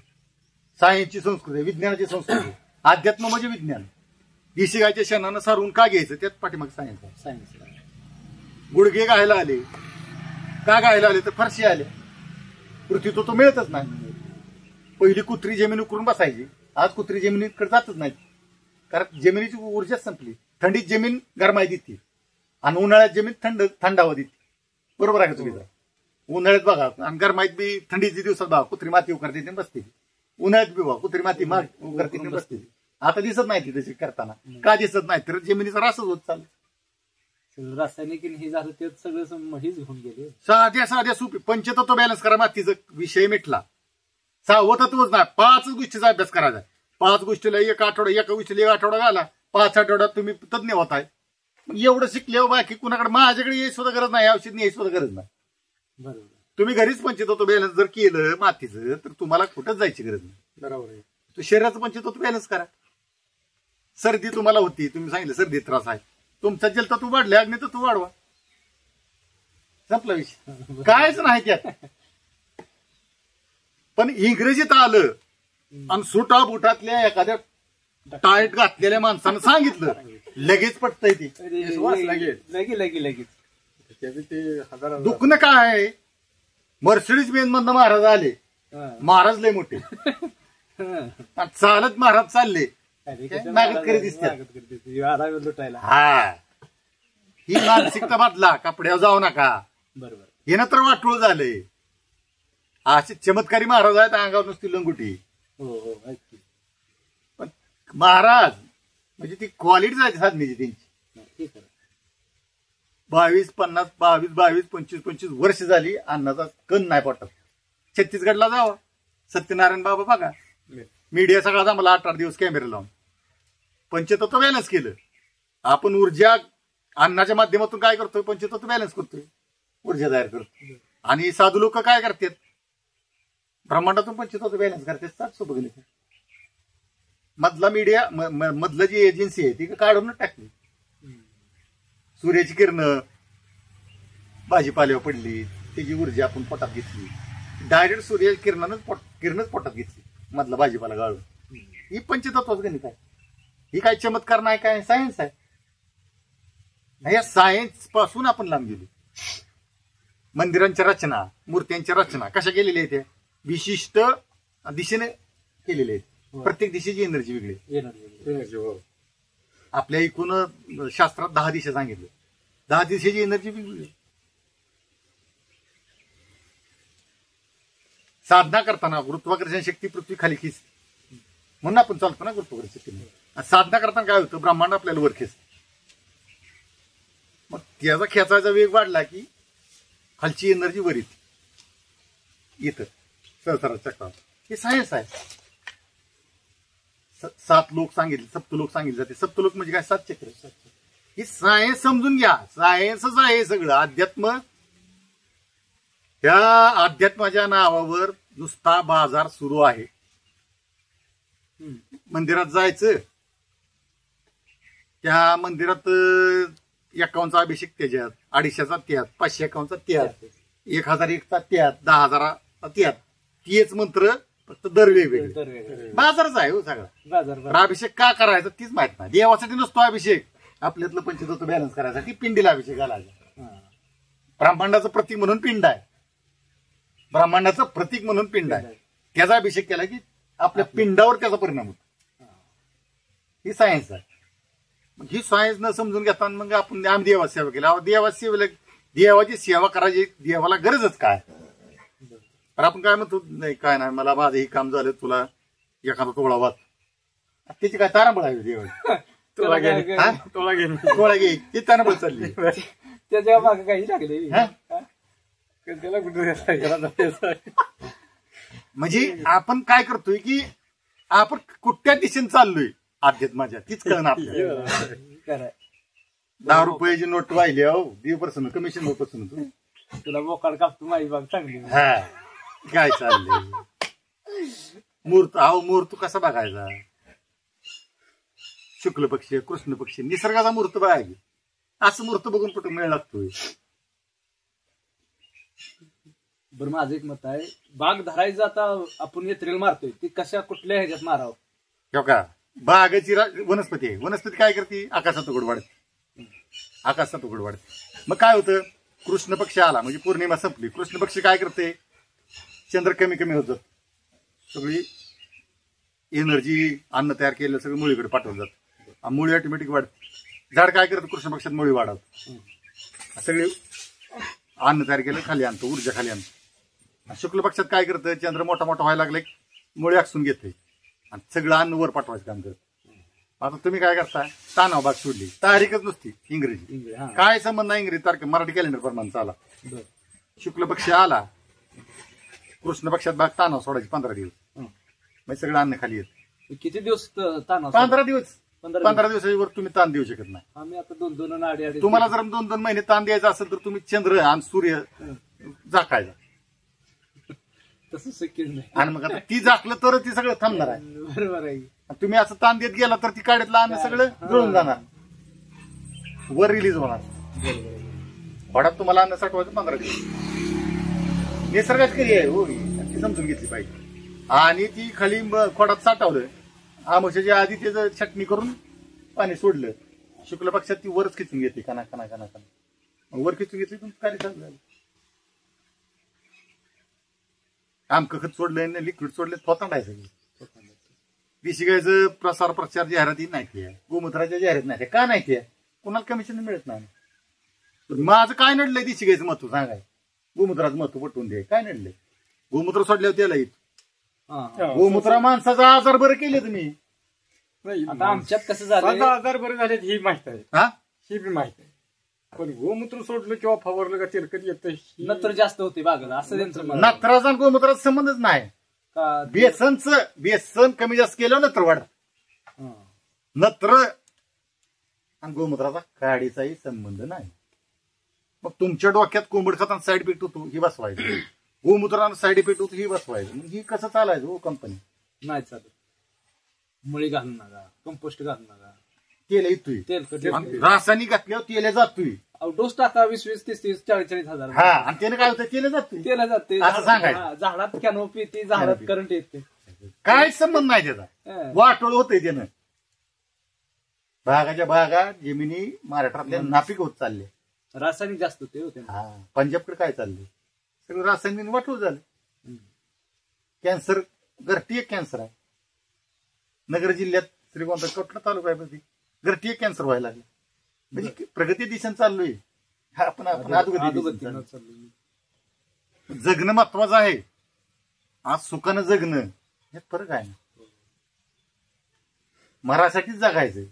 सायन्सची संस्कृती आहे, विज्ञानाची संस्कृती आहे. अध्यात्म म्हणजे विज्ञान. देशी गायच्या शेणानं सारवून का घ्यायचं? त्यात पाठीमागे सायन्स आहे. सायन्स गुडघे गायला आले का? गायला आले तर फरशी आले. पृथ्वी तो मिळतच नाही. पहिली कुत्री जमीन उकरून बसायची, आज कुत्री जमिनीकडे जातच नाही, कारण जमिनीची ऊर्जा संपली. थंडीत जमीन गरमाई देते आणि उन्हाळ्यात जमीन थंडावा देते. बरोबर आहे का तुम्ही? उन्हाळ्यात बघा आणि गरमाईत बी थंडीच्या दिवसात बघा कुत्री माती उकरते बसते. उन्हाळ्यात बी बघा कुत्री माती उकरते बसते. आता दिसत नाही ती तशी करताना. का दिसत नाही? तर जमिनीचा रासच होत चालला. रासायनिक हे झालं ते सगळं हेच घेऊन गेले. साध्या सोपी पंचतत्व बॅलन्स करा. मातीचा विषय मिटला. 6वं तत्वच नाही, 5 गोष्टीचा अभ्यास करायचा. 5 गोष्टीला एका गोष्टीला 1 आठवडा घाला, 5 आठवड्यात तुम्ही तज्ञ होत आहे. एवढं शिकले बाकी कुणाकडे माझ्याकडे यायची सुद्धा गरज नाही, औषध यायची सुद्धा गरज नाही. बरोबर. तुम्ही घरीच पंचतत्व बॅलन्स जर केलं मातीचं तर तुम्हाला कुठंच जायची गरज नाही. बरोबर आहे. तो शरीराचं पंचतत्व बॅलन्स करा. सर्दी तुम्हाला होती, तुम्ही सांगितलं सर्दी त्रास आहे, तुमचा जलतत्व वाढले, अग्नितत्व वाढवा, संपला विषय. कायच नाही त्यात. पण इंग्रजीत आलं आणि सुटा बुटातल्या एखाद्या टाईट घातलेल्या माणसानं सांगितलं, लगेच पटतंय ती. लगेच त्याचे ते हजार दुखणं काय? मर्सिडीज बेंज मधनं महाराज आले, महाराज लय मोठे, चालत महाराज चालले, नागत करीत दिसतात. लुटायला हा, ही मानसिकता बदला. कपड्यावर जाऊ नका. बरोबर. हे ना तर वाटोळ झालंय. असे चमत्कारी महाराज आहेत, अंगावर नुसती लंगुटी. हो. पण महाराज म्हणजे ती क्वालिटी जायची साधण्याची त्यांची. 22 वर्ष झाली अन्नाचा कण नाही पोटात. छत्तीसगडला जावा, सत्यनारायण बाबा बघा, मीडिया सगळा आम्हाला 8-8 दिवस कॅमेरा लावून पंचतत्व बॅलन्स केलं. आपण ऊर्जा अन्नाच्या माध्यमातून काय करतोय? पंचतत्व बॅलन्स करतोय, ऊर्जा तयार करतोय. आणि साधू लोक काय करतात? ब्रह्मांडातून पंचतत्व बॅलन्स करतात. 700 गेले. मधला मीडिया मधलं जी एजन्सी आहे ती काढून टाकली. सूर्याची किरण भाजीपाल्यावर पडली, त्याची ऊर्जा आपण पोटात घेतली. डायरेक्ट सूर्य किरणच पोटात घेतली, मधला भाजीपाला गाळून. ही पंचतत्वच गणित आहे. ही काय चमत्कार नाही, काय सायन्स आहे. या सायन्स पासून आपण लांब गेलो. मंदिरांच्या रचना, मूर्त्यांच्या रचना कशा केलेल्या आहेत? विशिष्ट दिशेने केलेल्या आहेत. प्रत्येक दिशेची एनर्जी वेगळी. आपल्या एकूण शास्त्रात 10 दिशा सांगितलं. 10 दिशेची एनर्जी वेगळी. साधना करताना गुरुत्वाकर्षण शक्ती पृथ्वी खाली खेचते, म्हणून आपण चालतो ना गुरुत्वाकर्षण शक्ती. साधना करताना काय होतं? ब्रह्मांड आपल्याला वर खेचतं. मग त्याचा खेचायचा वेग वाढला की खालची एनर्जी वर येतं सहस्रार चक्रात. हे सायन्स आहे. 7 लोक सांगितले, सप्तलोक सांगितले जाते. सप्तलोक म्हणजे काय? 7 चक्र. ही सायन्स समजून घ्या. सायन्सच आहे सगळं. अध्यात्म, त्या अध्यात्माच्या नावावर नुसता बाजार सुरू आहे. मंदिरात जायचं, त्या मंदिरात 51चा अभिषेक त्याच्यात, 250चा त्यात, 551चा त्यात, 1001चा त्यात, 10,000चा त्यात. तेच मंत्र फक्त दर वेगवेगळे. बाजारच आहे हो सगळा. अभिषेक का करायचा तीच माहित नाही. देवासाठी नसतो अभिषेक, आपल्यातलं पंचतत्व बॅलन्स करायसाठी पिंडीला अभिषेक घालायचा. ब्रह्मांडाचं प्रतीक म्हणून पिंड आहे. ब्रह्मांडाचं प्रतीक म्हणून पिंड आहे. त्याचा अभिषेक केला की आपल्या पिंडावर त्याचा परिणाम होतो. ही सायन्स आहे. ही सायन्स न समजून घेताना मग आम्ही देवाची सेवा केली. देवाची सेवा करायची देवाला गरजच काय? तर आपण काय म्हणतो? नाही काय नाही, मला माझं हे काम झालं, तुला एखादा तोळा वाच. त्याची काय तारांबळ आहे देवाची? तोळा घे, ती तारांबळ चालली. त्याच्या मागे काही लागले. म्हणजे आपण काय करतोय की आपण कुठल्या दिशेने चाललोय अध्यात्माच्या, तीच कळणं आपल्याला. 10 रुपयाची नोट वाहिली, हो देवपासून कमिशन होत तुला बोकाड कापतो माझी बाग चांगली. हा, काय चाललंय? मुहूर्त कसा बघायचा? शुक्ल पक्ष, कृष्ण पक्ष, निसर्गाचा मुहूर्त बघायची. असं मुहूर्त बघून कुठं मेळ लागतोय? बरं, माझं एक मत आहे, बाग धरायचं आता आपण येत्रेल मारतोय ती कशा कुठल्या ह्याच्यात मारावं? किंवा का बागाची वनस्पती आहे. वनस्पती काय करते? आकाशात उघड वाढते. आकाशात उघड वाढते. मग काय होतं? कृष्ण पक्ष आला म्हणजे पौर्णिमा संपली. कृष्ण पक्ष काय करते? चंद्र कमी कमी होत जात. सगळी एनर्जी, अन्न तयार केलेलं सगळं मुळीकडे पाठवलं जातं. मुळी ऑटोमॅटिक वाढते. झाड काय करतं? कृष्ण पक्षात मुळी वाढवतं. सगळे अन्न तयार केलं खाली आणतं, ऊर्जा खाली आणतं. शुक्ल पक्षात काय करतं? चंद्र मोठा मोठा व्हायला लागले मुळी आकसून घेते आणि सगळं अन्न वर पाठवायचं काम करतं. आता तुम्ही काय करता? तानाव बाग सोडली. तारीखच नुसती इंग्रजी, काय संबंध नाही इंग्रजी तारखे, मराठी कॅलेंडर प्रमाणे चाला. शुक्ल पक्ष आला, कृष्ण पक्षात बाग तानाव सोडायची 15 दिवस. मग सगळं अन्न खाली येत. किती दिवस ताण? 15 दिवस. 15 दिवसावर तुम्ही ताण देऊ शकत नाही. आम्ही आता 2-2 आडी तुम्हाला जर 2-2 महिने ताण द्यायचा असेल तर तुम्ही चंद्र आणि सूर्य झाकायचा. तसं शक्य नाही. आणि मग आता ती झाकलं तर ती सगळं थांबणार आहे. बरोबर आहे. तुम्ही असं ताण देत गेला तर ती काड्यातलं अन्न सगळं जळून जाणार, वर रिलीज होणार. खोडात तुम्हाला अन्न साठवायचं 15 दिवस. निसर्गाची क्रिया आहे हो, ती समजून घेतली पाहिजे. आणि ती खाली खोडात साठवलं, आमोशाच्या आधी त्याचं छटणी करून पाणी सोडलं. शुक्ल पक्षात ती वरच खिचून घेतली, कना कना कना कना वर खिचून घेतली. तुमचं कार्य चालू झालं. आमकं खत सोडलं, लिक्विड सोडलं, थोतांडायचं. देशी गायचं प्रसार प्रचार जाहिराती नाही, गोमूत्राच्या जाहिरात नाही. का नाही? ते कोणाला कमिशन मिळत नाही. माझं काय नडलंय देशी गायचं महत्व सांगाय? गोमूत्राचं महत्व पटवून दे. काय नडलंय? गोमूत्र सोडल्यावर त्याला येत. गोमूत्रा माणसाचा आजार बरं केले तुम्ही. आता आमच्यात कसं झालं, आजार बरे झाले ही माहित आहे. ही बी माहित आहे. पण गोमूत्र सोडलं किंवा फवारलं का तेलकट येतं, नत्र जास्त होते बागेला असं त्यांचं म्हणणं. नत्राचा गोमूत्राचा संबंधच नाही. बेसन कमी जास्त केलं नत्र वाढ. नत्र आणि गोमूत्राचा काडीचाही संबंध नाही. मग तुमच्या डोक्यात कोंबड खताना साईड इफेक्ट होतो ही बसवायचं, गोमूत्रानं साईड इफेक्ट होतो ही बसवायचं. मग ही कसं चालायचं हो कंपनी? नाही चालत. मुळी घालू नका, कंपोस्ट घालू नका, तेल येतोय, तेलकट रासायनिक घातल्यावर तेल जातोय. डोस टाका 20-20, 30-30, 40-40 हजार. हा, आणि त्याने काय होतं? तेल जातोय. तेला जाते असं सांगायचं. झाडात कॅनोपी येते, झाडात करंट येते. काय संबंध नाही त्याचा. वाटोळ होतंय त्यानं. भागाच्या भागा जमिनी महाराष्ट्रातल्या नापीक होत चालले. रासायनिक जास्त होते होते. पंजाबकडे काय चाललंय? सगळं रासायनिक वाटोळ झालं. कॅन्सर घरटी एक कॅन्सर आहे. नगर जिल्ह्यात श्रीगोंदा कुठला तालुका आहे घरटी एक कॅन्सर व्हायला लागला. म्हणजे प्रगती दिशेने चाललोय. आपण अधोगती जगणं महत्वाचं आहे. आज सुखानं जगणं हे फरक आहे ना. मरासाठीच जगायचंय,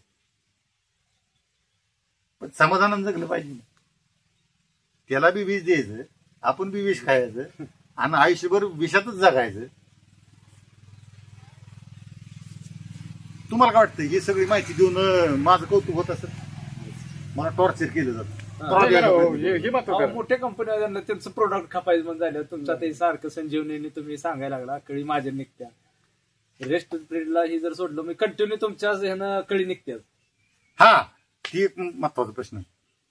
पण समाधानानं जगलं पाहिजे. त्याला बी विष द्यायचं, आपण बी विष खायचं आणि आयुष्यभर विषातच जगायचं. तुम्हाला काय वाटतं? ही सगळी माहिती देऊन माझं कौतुक होत असत? मला टॉर्चर केलं जातं. मोठ्या कंपन्या त्यांचं प्रोडक्ट खपायचं म्हणून झालं. तुमचा ते सारखं संजीवनी तुम्ही सांगायला लागला, कळी माझ्या निघत्या. रेस्ट पिरियडला ही जर सोडलं मी कंटिन्यू तुमच्या ह्यानं कळी निघत्या. हा, ती एक महत्वाचा प्रश्न.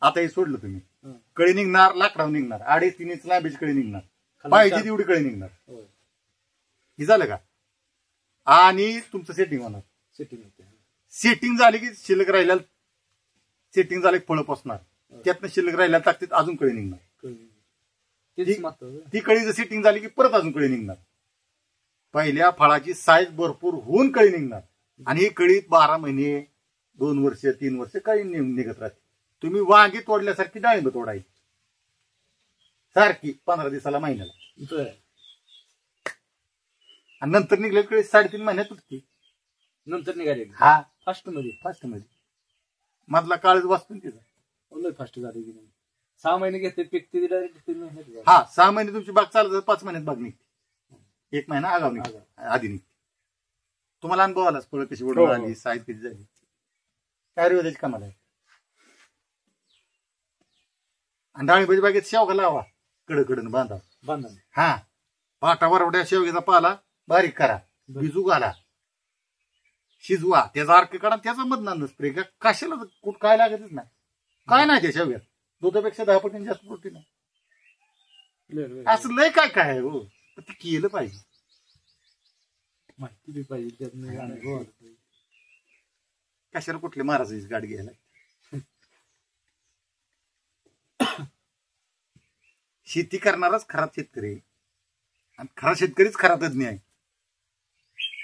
आता हे सोडलं तुम्ही, कळी निघणार, लाकडावर निघणार, 2.5-3 इंच लांबीची कळी निघणार, पाहिजे तेवढी कळी निघणार. हे झालं का? आणि तुमचं सेटिंग होणार. सेटिंग झाली की शिल्लक राहिल्या, सेटिंग झालं की फळं पोचणार, त्यातनं शिल्लक राहिल्या ताकदीत अजून कळी निघणार. ती कळी जर सेटिंग झाली की परत अजून कळी निघणार. पहिल्या फळाची साईज भरपूर होऊन कळी निघणार. आणि ही कळी 12 महिने, 2 वर्ष, 3 वर्ष कळी निघत राहते. तुम्ही वांगी तोडल्यासारखी डाळिंब तोडायची सारखी 15 दिवसाला, महिन्याला. आणि नंतर निघले कळी 3.5 महिन्यात तुटते. नंतर निघाले हा फास्ट मध्ये मधला काळच वाचतो तिचा. फास्ट झाली की नाही. 6 महिने घेते पिकते डायरेक्ट 3 महिन्यात. हा, 6 महिने तुमची बाग चालत 5 महिन्यात बाग निघते. 1 महिना आगाव निघते, आधी निघते. तुम्हाला अनुभव आलाच, फळं कशी ओढून आली, साईज कशी झाली. काय रे त्याची कमाल आहे. आणि डाळिंबाच्या बागेत शेवगा लावा, कडकडून बांधा. बांधा. हा, पाटा वरवड्या शेवग्याचा पाला बारीक करा, भिजू घाला, शिजवा, त्याचा अर्क काढा, त्याचा मधनं स्प्रे कशाला कुठं काय लागतच नाही, काय नाही त्याच्या वेळ दुधापेक्षा 10 पटीने जास्त प्रोटीन आहे. असं लय काय काय आहे हो, ते केलं पाहिजे, माहिती बी पाहिजे त्यातनं. कशाला कुठले महाराजाची गाडी घ्यायला. शेती करणारच खरा शेतकरी आणि खरा शेतकरीच खरा तज्ञ आहे.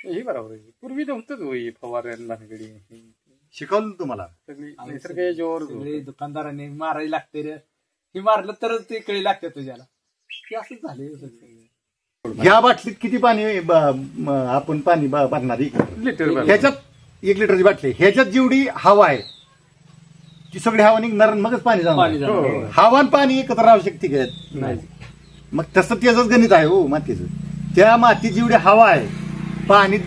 हे बरोबर आहे. पूर्वी नव्हतंच होई फवाऱ्यांना शिकवलं तुम्हाला सगळी निसर्गाच्या सगळे दुकानदारांनी मारायला लागते रे, हे मारलं तरच ते कळी लागते तुझ्याला. ते असंच झाले. या बाटलीत किती पाणी आपण पाणी भरणार लिटर ह्याच्यात 1 लिटरची बाटली, ह्याच्यात जेवढी हवा आहे ती सगळी हवा निघणार आणि मगच पाणी जाणार. हवा आणि पाणी एकत्र राहू शकते काय? मग तसं त्याचंच गणित आहे हो मातीचं. त्या मातीत जेवढी हवा आहे, पाणी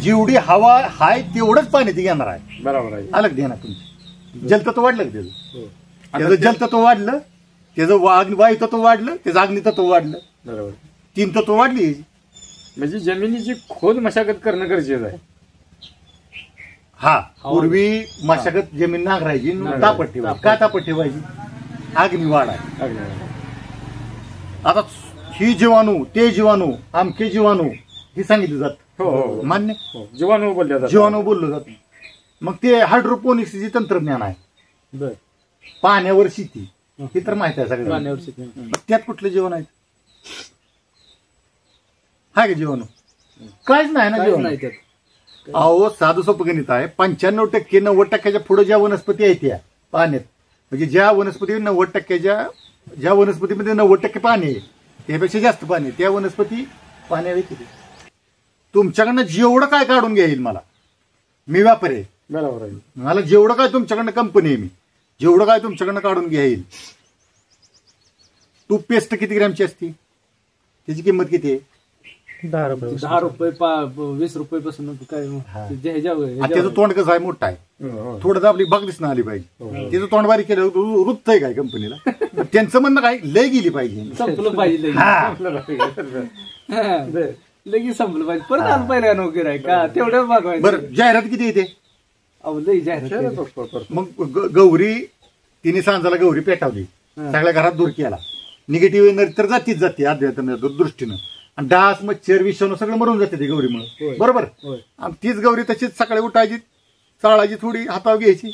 जेवढी हवा आहे तेवढंच पाणी ते घेणार आहे. बरोबर आहे. अलग द्या ना तुमचं जलतत्व वाढलं का त्याचं जलतत्व वाढलं, त्याचं वायुतत्व वाढलं, त्याचं अग्नितत्व वाढलं, बरोबर 3 तत्व वाढली. म्हणजे जमिनीची खोल मशागत करणं गरजेचं आहे. हा, पूर्वी मशागत जमीन नांगरायची, तापट ठेवायची. का तापट ठेवायची? अग्नी वाढ आहे. आता ही जीवाणू, ते जीवाणू, आमके जीवाणू हे सांगितलं जात. हो, मान्य. जीवाणू बोलले जीवाणू बोललं जात. मग ते हायड्रोपोनिक्स जे तंत्रज्ञान आहे, पाण्यावर शेती, हे तर माहिती आहे सगळं. त्यात कुठलं जीवन आहे? हाय का जीवाणू? काहीच नाही ना जीवन. अहो, साधं सोपं गणित आहे. 95% 90% पुढे ज्या वनस्पती आहेत त्या पाण्यात, म्हणजे ज्या वनस्पती 90%, ज्या वनस्पतीमध्ये 90% पाणी आहे, त्यापेक्षा जास्त पाणी, त्या वनस्पती पाण्यावर किती. तुमच्याकडनं जेवढं काय काढून घ्याईल मला, मी व्यापारी आहे, बरोबर आहे. मला जेवढं काय तुमच्याकडनं कंपनी आहे, मी जेवढं काय तुमच्याकडनं काढून घेईल. टूथपेस्ट किती ग्रॅमची असती? त्याची किंमत किती आहे? 10 रुपये 20 रुपये पासून काय. त्याचं तोंड कसं आहे? मोठं आहे. थोडं आपली बाग दिसणं आली पाहिजे. त्याचं तोंड बारीक केलं रुपत आहे काय कंपनीला? त्यांचं म्हणणं काय, लय गेली पाहिजे, संपलं पाहिजे, लगेच संपलं पाहिजे, परत आलं पाहिजे नोकरी आहे का तेवढं मागवायचं. बरं, जाहिरात किती येते? लई जाहिरात. मग गौरी तिने सांजाला गौरी पेटावली, सगळ्या घरात दूर केला. निगेटिव्ह तर जाते अध्यात्म दृष्टीनं, आणि डास, मच्छर, विषाणू सगळं मरून जाते ती गौरीमुळे. बरोबर. आणि तीच गौरी तशीच सकाळी उठायची, चाळायची, थोडी हातावर घ्यायची,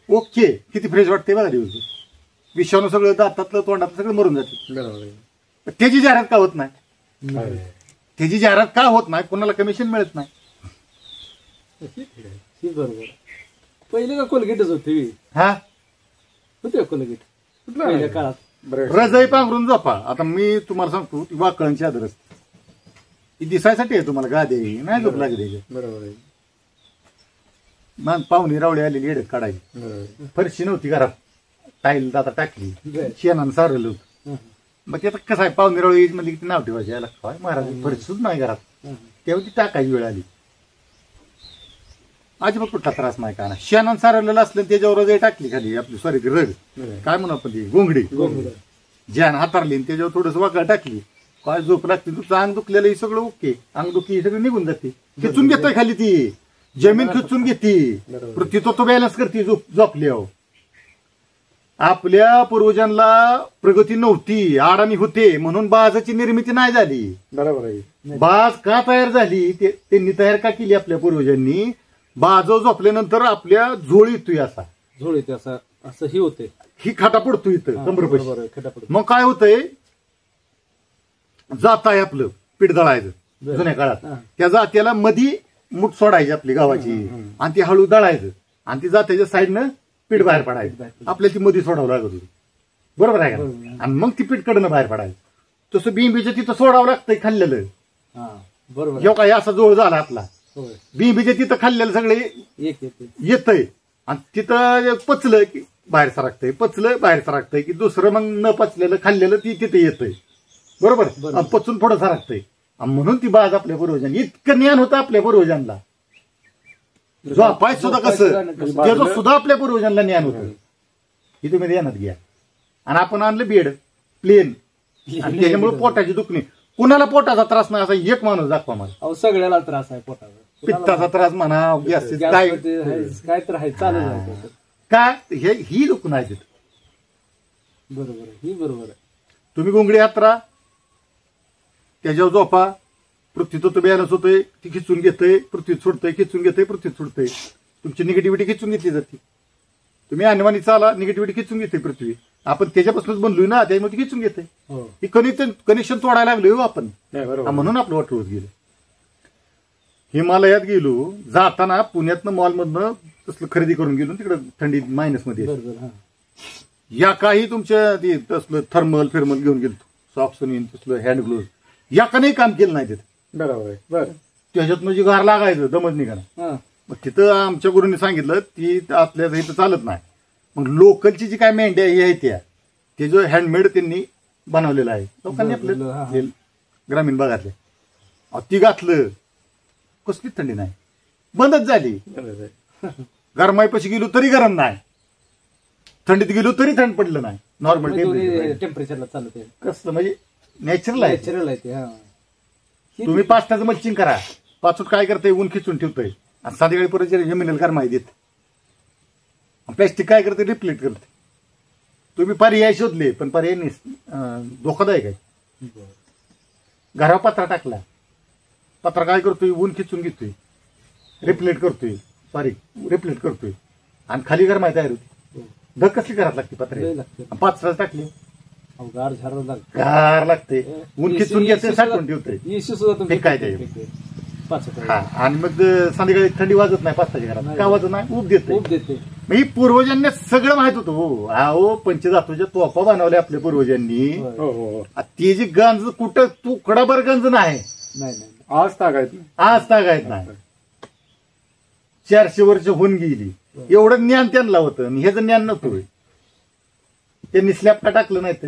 ओके, किती फ्रेश वाटते बघा दिवस. विषाणू सगळं दातातलं तोंडातलं सगळं मरून जाते. त्याची जाहिरात का होत नाही? त्याची जाहिरात का होत नाही? कोणाला कमिशन मिळत नाही. बरोबर. पहिले का कोलगेटच होते. हा, होते कोलगेट पहिल्या काळात. रजाई पांघरून झोपा. आता मी तुम्हाला सांगतो, ती वाकळांची आदर असते, ती दिसायसाठी आहे तुम्हाला, गादे नाही झोप लागली. बरोबर आहे. मान पाहुणी रावळी आलेली येडत काढायची. फरशी नव्हती घरात, टाईल आता टाकली, शेणानं सारलं होतं. मग ते आता कसं आहे, पाहुणी रावळी म्हणजे किती नाव ठेवायचे, याला काय महाराज फरशीच नाही घरात, तेव्हा ती टाकायची वेळ आली. अजिबात कुठला त्रास नाही का ना. शेणानं सारवलेलं असलं त्याच्यावर रजाई टाकली खाली, आपली सॉरी ती रग काय म्हणू आपण, ती गोंगडी ज्यानं हातारली, त्याच्यावर थोडस वाकळ टाकली, काय झोप लागते. तुझं अंग दुखलेलं हे सगळं ओके, अंग दुखी सगळं निघून जाते. खिचून घेतोय खाली, ती जमीन खिचून घेते, पृथ्वी तो बॅलन्स करते झोपली. अहो, आपल्या पूर्वजांना प्रगती नव्हती, अडाणी होते, म्हणून बाजाची निर्मिती नाही झाली. बरोबर आहे. बाज का तयार झाली? त्यांनी तयार का केली आपल्या पूर्वजांनी? बाज झोपल्यानंतर आपल्या झोळ येतोय, असा झोळ येते, असं ही होते, ही खाटा पडतो इथं कमरपाशी. मग काय होतंय, जात आहे आपलं पीठ दळायचं जुन्या काळात, त्या जात्याला मधी मूठ सोडायची आपली गावाची, आणि ती हळू दळायचं, आणि ती जात्याच्या साईडनं पीठ बाहेर पडायचं. आपल्याला ती मधी सोडावं लागत होती. बरोबर आहे का? आणि मग ती पीठ कडनं बाहेर पडायचं. तसं बिंबीच्या तिथं सोडावं लागतंय खाल्लेलं. बरोबर. जेव्हा काय असा जोळ झाला आपला, बिंबीच्या तिथं खाल्लेलं सगळे येतंय, आणि तिथं पचलं की बाहेर सरकतंय, पचलं बाहेर सरकतंय, की दुसरं मग न पचलेलं खाल्लेलं ती तिथे येतंय. बरोबर. पचून पुढं सरकतंय. म्हणून ती बाज आपल्या पूर्वजांनी, इतकं ज्ञान होतं आपल्या पूर्वजांना. झोपाय सुद्धा कसं, त्याचं सुद्धा आपल्या पूर्वजांना ज्ञान होतं. ही तुम्ही ध्यानात घ्या. आणि आपण आणलं बेड प्लेन, आणि त्याच्यामुळे पोटाची दुखणे. कुणाला पोटाचा त्रास नाही असा एक माणूस दाखवा मला. अहो सगळ्याला त्रास आहे पोटाचा. पित्ताचा त्रास म्हणा, गॅसचे काय काय तर आहे चालू आहे. काय ही लोक नाही तिथं. बरोबर आहे, ही बरोबर आहे. तुम्ही गोंगडी यात्रा त्याच्यावर झोपा, पृथ्वीचं बॅलन्स होतंय, ती खिचून घेतंय, पृथ्वीत सोडतंय, खिचून घेतंय, पृथ्वीत सोडतंय. तुमची निगेटिव्हिटी खिचून घेतली जाते. तुम्ही आणवानी चाला, निगेटिव्हिटी खिचून घेते पृथ्वी. आपण त्याच्यापासूनच बनलोय ना, त्यामुळे ती खिचून घेते. ही कनेक्शन तोडायला लागलोय हो आपण, म्हणून आपलं वाट होत गेलं. हिमालयात गेलो, जाताना पुण्यातनं मॉलमधनं तसलं खरेदी करून गेलो, तिकडं थंडी मायनसमध्ये. या काही तुमच्या तसलं थर्मल फिरमल घेऊन गेलो, सॉक्स तसलं हँड ग्लोव्ह, या का नाही काम केलं नाही तिथे. बरोबर आहे. बरं, त्याच्यात म्हणजे गार लागायचं, दमच निघाला. मग तिथं आमच्या गुरुंनी सांगितलं ती आपल्या इथं चालत नाही. मग लोकलची जी काय मेंढ्या ही आहे ते जो हँडमेड त्यांनी बनवलेलं आहे लोकांनी आपल्या ग्रामीण भागातले, ती घातलं, कसली थंडी नाही, बंदच झाली. गरमाईपाशी गेलो तरी गरम नाही, थंडीत गेलो तरी थंड पडलं नाही. नॉर्मल टेम्परेचरला चालत आहे. कसलं म्हणजे नॅचरल आहे. नॅचरल आहे ते. तुम्ही पाचटाचं मल्चिंग करा, पाचूट काय करतंय, ऊन खिचून ठेवतंय आणि संध्याकाळी परत जमिनीला गरमाई देत. प्लॅस्टिक काय करते, रिप्लेट करते. तुम्ही पर्याय शोधले पण पर्याय धोकादायक आहे. घरावर पत्रा टाकला, पत्रा काय करतोय, ऊन खिचून घेतोय, रिप्लेट करतोय, रिप्लेट करतोय आणि खाली गरमाई तयार होती. धग कसली करायला लागते पत्रे, पाच टाकली गार लागते, ऊन खिचून घेते, साठवून ठेवतोय काय ते. आणि मग संध्याकाळी थंडी वाजत नाही, पाचताच्या घरात का वाजत नाही, ऊब देते. ही पूर्वजांना सगळं माहित होतं हो. अहो पंचधातूच्या तोफा बनवल्या आपल्या पूर्वजांनी. ती जी गंज कुठं तुकडाभर गंज नाही, आज तागायत नाही. 400 वर्ष होऊन गेली, एवढं ज्ञान त्यांना होतं आणि ह्याचं ज्ञान नव्हतं. त्यांनी स्लॅब का टाकलं नाही, तर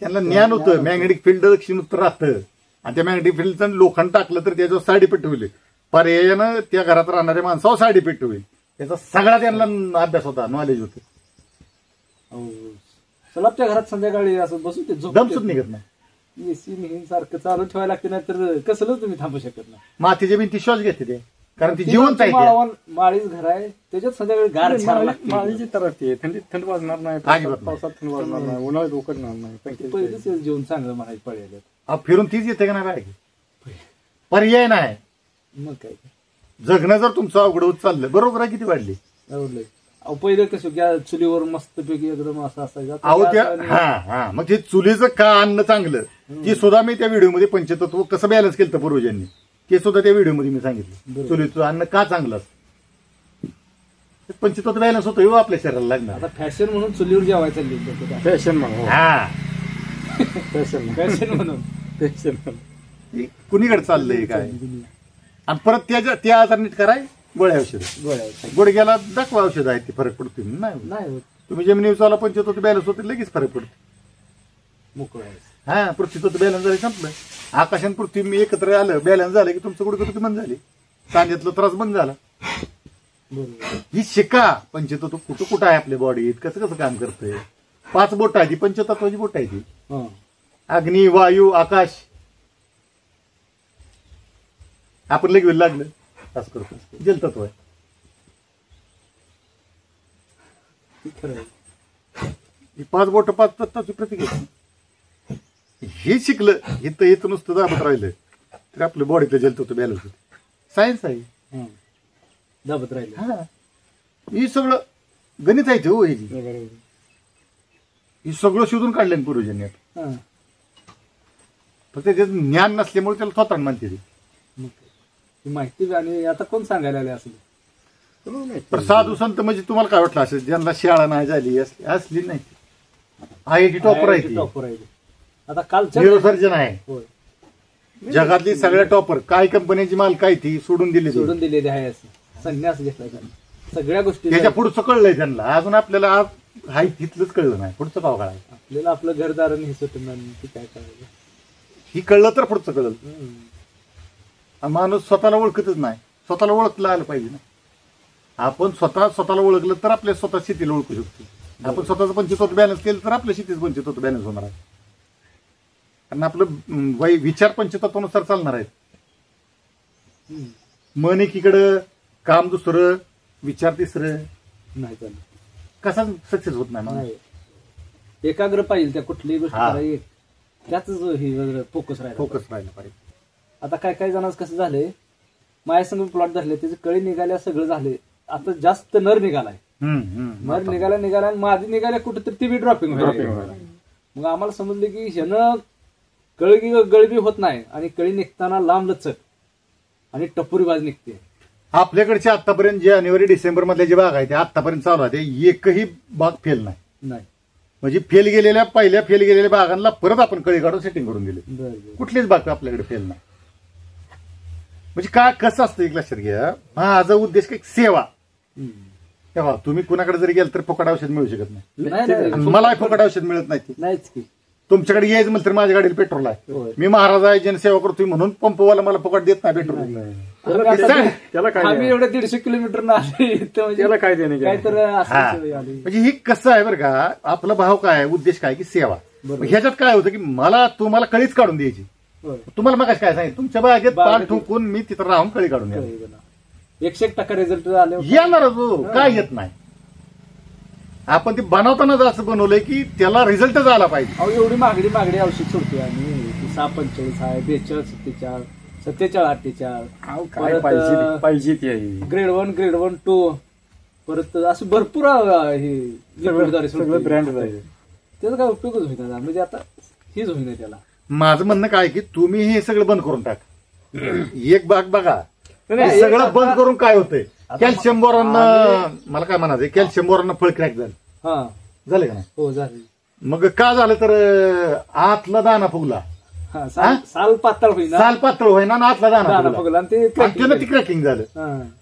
त्यांना ज्ञान होतं. मॅग्नेटिक फील्ड दक्षिण उत्तर राहतं आणि त्या मॅग्नेटिक फील्डचं लोखंड टाकलं तर त्याच्यावर साडी पेटवली. पर्यायानं त्या घरात राहणाऱ्या माणसावर साडी पेटवली. त्याचा सगळा त्यांना अभ्यास होता, नॉलेज होतं. सलाबच्या घरात संध्याकाळी असं बसून ते दमसून निघत नाही. एसी सारखं चालू ठेवायला लागते, नाही तर कसं तुम्ही थांबू शकत नाही. मातीच्या भिंती श्वास घेते ते, कारण ती जिवंत आहे. माळीच घर आहे, त्याच्यात संध्याकाळी गार माळीची तर थंडीत थंड वाजणार नाही, पावसात थंड वाजणार नाही, उन्हाळ्यात उकडणार नाही. पहिलेच जेवण चांगलं म्हणायचं पडेल. फिरून तीच येते का नाही, पर्याय नाही. मग काय जगणं जर तुमचं अवघड होत चाललं, बरोबर आहे, किती वाढली. अहो पहिलं कसं गॅस चुलीवर मस्तपैकी एकदम असं असायचं. अहो त्या मग ते चुलीचं का अन्न चांगलं, ती सुद्धा मी त्या व्हिडिओमध्ये पंचतत्व कसं बॅलन्स केलं पूर्वजांनी, ते सुद्धा त्या व्हिडिओमध्ये मी सांगितलं. चुलीचं अन्न का चांगलं असतं, पंचतत्व बॅलन्स होतं हो आपल्या शरीराला लागणार. आता फॅशन म्हणून चुलीवर जेवायचं चालली, फॅशन म्हणून. फॅशन म्हणून कुणीकडे चाललंय काय. आणि परत त्या आजार नीट कराय गोळ्या औषध, गुडघ्याला दाखवा औषध आहे, ते फरक पडतो नाही. तुम्ही जमिनीवर चाला, पंचतत्व बॅलन्स होते, लगेच फरक पडतो. मोकळं पृथ्वीतत्व बॅलन्स झालं, संपलं. आकाशाने पृथ्वी मी एकत्र आलं, बॅलन्स झालं की तुमचं गुडघं तुझं बंद झाले, सांध्यातला त्रास बंद झाला. ही शिका पंचतत्व कुठं कुठं आहे आपल्या बॉडीत, कसं कसं काम करतंय. 5 बोट आहे ती, पंचतत्वाची बोट आहे ती. अग्नी, वायू, आकाश. आपण लगेच लागलं असं करतो, जलतत्व आहे. ही 5 बोट 5 तत्वाची प्रतीक आहे. हे शिकलं, इथं नुसतं दाबत राहिलं तर आपलं बॉडीतलं जलतत्व बॅलन्स होतं. सायन्स आहे, दाबत राहिलं. ही सगळं गणित आहे हो. ही सगळं शोधून काढलं पूर्वजांनी. फक्त त्याचं ज्ञान नसल्यामुळे त्याला थोतांड म्हणते ती माहिती. आणि आता कोण सांगायला आले असं साधू संत म्हणजे तुम्हाला काय वाटलं असेल, ज्यांना शाळा नाही झाली असली नाही. IIT टॉपर आहे, आता कालच्या न्यूरोसर्जन आहे, जगातली सगळ्या टॉपर. काय कंपनीची मालक आहे ती सोडून दिलेली आहे, संन्यास घेतला सगळ्या गोष्टी. त्याच्या पुढचं कळलंय त्यांना, अजून आपल्याला हाय तिथलंच कळलं नाही. पुढचं काय कळायचं आपल्याला, आपलं घरदार हे काय करायचं, ही कळलं तर पुढचं कळलं. माणूस स्वतःला ओळखतच नाही, स्वतःला ओळखलं आलं पाहिजे ना. आपण स्वतःला ओळखलं तर आपल्या स्वतः शेतीला ओळखू शकतो. आपण स्वतःचं पंचतत्व बॅलन्स केलं तर आपल्या शेतीचं पंचतत्व बॅलन्स होणार आहे. कारण आपलं विचार पंचतत्वानुसार चालणार आहेत. मन एकीकडं, काम दुसरं, विचार तिसरं, नाही चालत. कसा सक्सेस होत नाही मग. नाही. एकाग्र पाहिजे त्या कुठलीही गोष्ट हा. करायची त्याच ही फोकस राहिला. फोकस राहिला पाहिजे. आता काय जणांच कसं झालंय, माझ्या संग प्लॉट धरले, त्याचे कळी निघाल्या, सगळं झाले, आता जास्त नर निघालाय. नर निघाला आणि माझी निघाल्या कुठेतरी ती बी ड्रॉपिंग व्हायला. मग आम्हाला समजले की ह्यानं गळबी होत नाही आणि कळी निघताना लांब लचक आणि टपुरी बाज निघते. आपल्याकडचे आतापर्यंत जानेवारी डिसेंबर मधले जे बाग आहे ते आतापर्यंत चालू आहे, एकही बाग फेल नाही. म्हणजे पहिल्या फेल गेलेल्या बागांना परत आपण कळी काढून सेटिंग करून दिले. कुठलीच बाग आपल्याकडे फेल नाही. म्हणजे काय कसं असतं एक लक्षात घ्या, माझा उद्देश काही सेवा. तेव्हा तुम्ही कुणाकडे जरी गेल तर फुकट औषध मिळू शकत नाही. मला फुकट औषध मिळत नाही. नाहीच की तुमच्याकडे यायचं म्हणलं तर माझ्या गाडीला पेट्रोल आहे. मी महाराज आहे, जनसेवा करतोय म्हणून पंपवाला मला फुकट देत नाही पेट्रोल. त्याला काय आम्ही एवढे 150 किलोमीटर त्याला काय देणे काय तर म्हणजे ही कसं आहे बरं का, आपला भाव काय, उद्देश काय की सेवा. ह्याच्यात काय होतं की मला तुम्हाला कळीच काढून द्यायची. तुम्हाला मग काय सांगितलं, तुमच्या बागेत पान ठोकून मी तिथं राहून कळी काढून द्यायची. 100% रिझल्ट आले येणारच हो, काय येत नाही. आपण ते बनवतानाच असं बनवलंय की त्याला रिझल्टच आला पाहिजे. एवढी मागडी औषध सोडतोय आणि 645 आहे, 42 77 47 48 पाहिजे ते ग्रेड 1 ग्रेड 1 2 परत असं भरपूर ब्रँड त्याचा काय उपयोगच होईना. म्हणजे आता हीच होईना त्याला. माझं म्हणणं काय की तुम्ही हे सगळं बंद करून टाक. एक बाग बघा, सगळं बंद करून काय होतंय, कॅल्शियम बोरॉन, मला काय म्हणायचं, कॅल्शियम बोरॉन फळ क्रॅक झालं. झालं का नाही? हो झालं. मग का झालं तर आतला दाना फुगला, साल पातळ होईना, साल पातळ होईना आणि आतला दाना फुगला ती क्रॅकिंग झालं.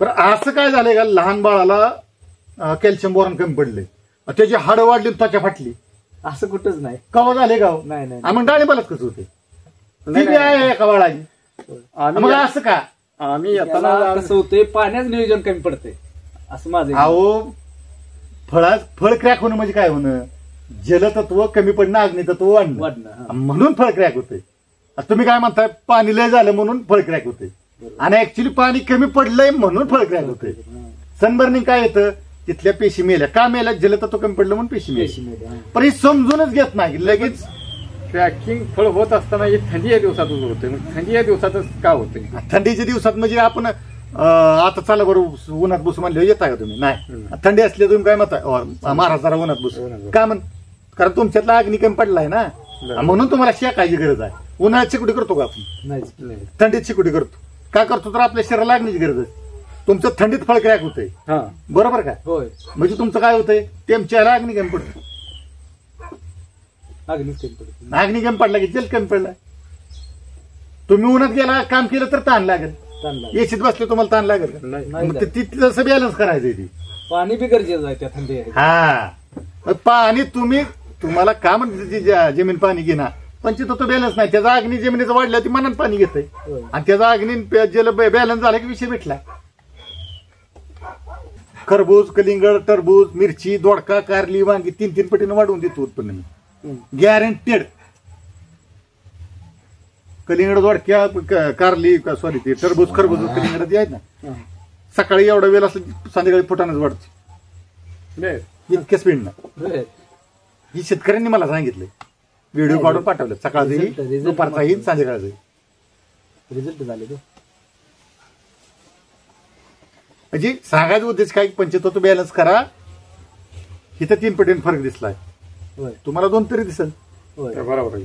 पण असं काय झालंय का, लहान बाळाला कॅल्शियम बोरॉन कमी पडले, त्याची हाडं वाढली, त्वचा फाटली. असं कुठंच नाही. कवा झाले गाव नाही. मग डाळिंबालाच कसं होते, ती आहे एका बाळाची. मग असं का, आम्ही येताना कसं होतंय, पाण्याचं नियोजन कमी पडतंय असं माझं. अहो फळ क्रॅक होणं म्हणजे काय होणं, जलतत्व कमी पडणं, अग्नितत्व वाढणं, म्हणून फळ क्रॅक होते. तुम्ही काय म्हणताय, पाणी लय झालं म्हणून फळ क्रॅक होते, आणि ऍक्च्युली पाणी कमी पडलंय म्हणून फळ क्रॅक होते. सनबर्निंग काय येतं, तिथल्या पेशी मेल्या, का मेल्या, जलतत्व कमी पडलं म्हणून पेशी मेल्या. पण हे समजूनच घेत नाही, लगेच क्रॅकिंग फळ होत असताना हे थंडी या दिवसातच होते. थंडी या दिवसातच का होते, थंडीच्या दिवसात म्हणजे आपण आता चाला बरोबर उन्हात बसू म्हणले येता का तुम्ही, नाही. थंडी असली तुम्ही काय म्हणता, महाराज जरा उन्हात बसू का म्हण, कारण तुमच्यातला अग्नी कमी पडलाय ना, म्हणून तुम्हाला शेकायची गरज आहे. उन्हाळ्यात शिकुटी करतो का आपण, थंडीत शिकुटी करतो. काय करतो तर आपल्या शरीराला अग्नीची गरज आहे. तुमचं थंडीत फळ क्रॅक होतंय, बरोबर का, म्हणजे तुमचं काय होतंय, टेम्परेचरला अग्नी कमी पडतो. अग्नी कमी पडला की जल कमी पडला. तुम्ही उन्हात गेला, काम केलं तर ताण लागेल, एसीत बसले तुम्हाला ताण लागेल का, तसं बॅलन्स करायचंय. ती पाणी बी गरजेचं आहे त्या थंडी. पाणी तुम्हाला का म्हणते, जमीन पाणी घेणार, पण तो बॅलन्स नाही. त्याचा अग्नी जमिनीचा वाढला, ती मनात पाणी घेतंय, आणि त्याचा अग्नी जल बॅलन्स झाला की विषय भेटला. खरबूज, कलिंगड, टरबूज, मिरची, दोडका, कारली, वांगी 3 पटीनं वाढवून देतो उत्पन्न मी, गॅरंटेड. कलिंगड, दोडक्या, कारली, सॉरी ते टरबूज, खरबूज, कलिंगड ते आहेत ना, सकाळी एवढा वेळ असला संध्याकाळी फुटानच वाढते, इतक्या स्पीडनं. ही शेतकऱ्यांनी मला सांगितलंय, व्हिडिओ काढून पाठवलं, सकाळचंही, दुपारचाही, संध्याकाळचंही रिझल्ट झाले. म्हणजे सांगायचा उद्देश काय, पंचतत्व बॅलन्स करा. इथं 3 पटीने फरक दिसलाय, तुम्हाला 2 तरी दिसेल, बरोबर.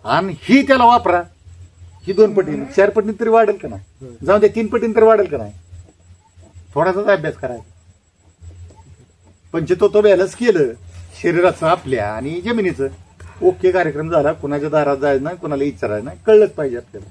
आणि ही त्याला वापरा, ही 2 पटीने 4 पटीने तरी वाढेल का नाही, जाऊन द्या 3 पटीने तरी वाढेल का नाही. थोडासाच अभ्यास करायचा. पंचतत्व बॅलन्स केलं शरीराचं आपल्या आणि जमिनीचं, ओके कार्यक्रम झाला. कुणाच्या दारात जायचं नाही, कुणाला विचारायचं नाही, कळलंच पाहिजे आपल्याला.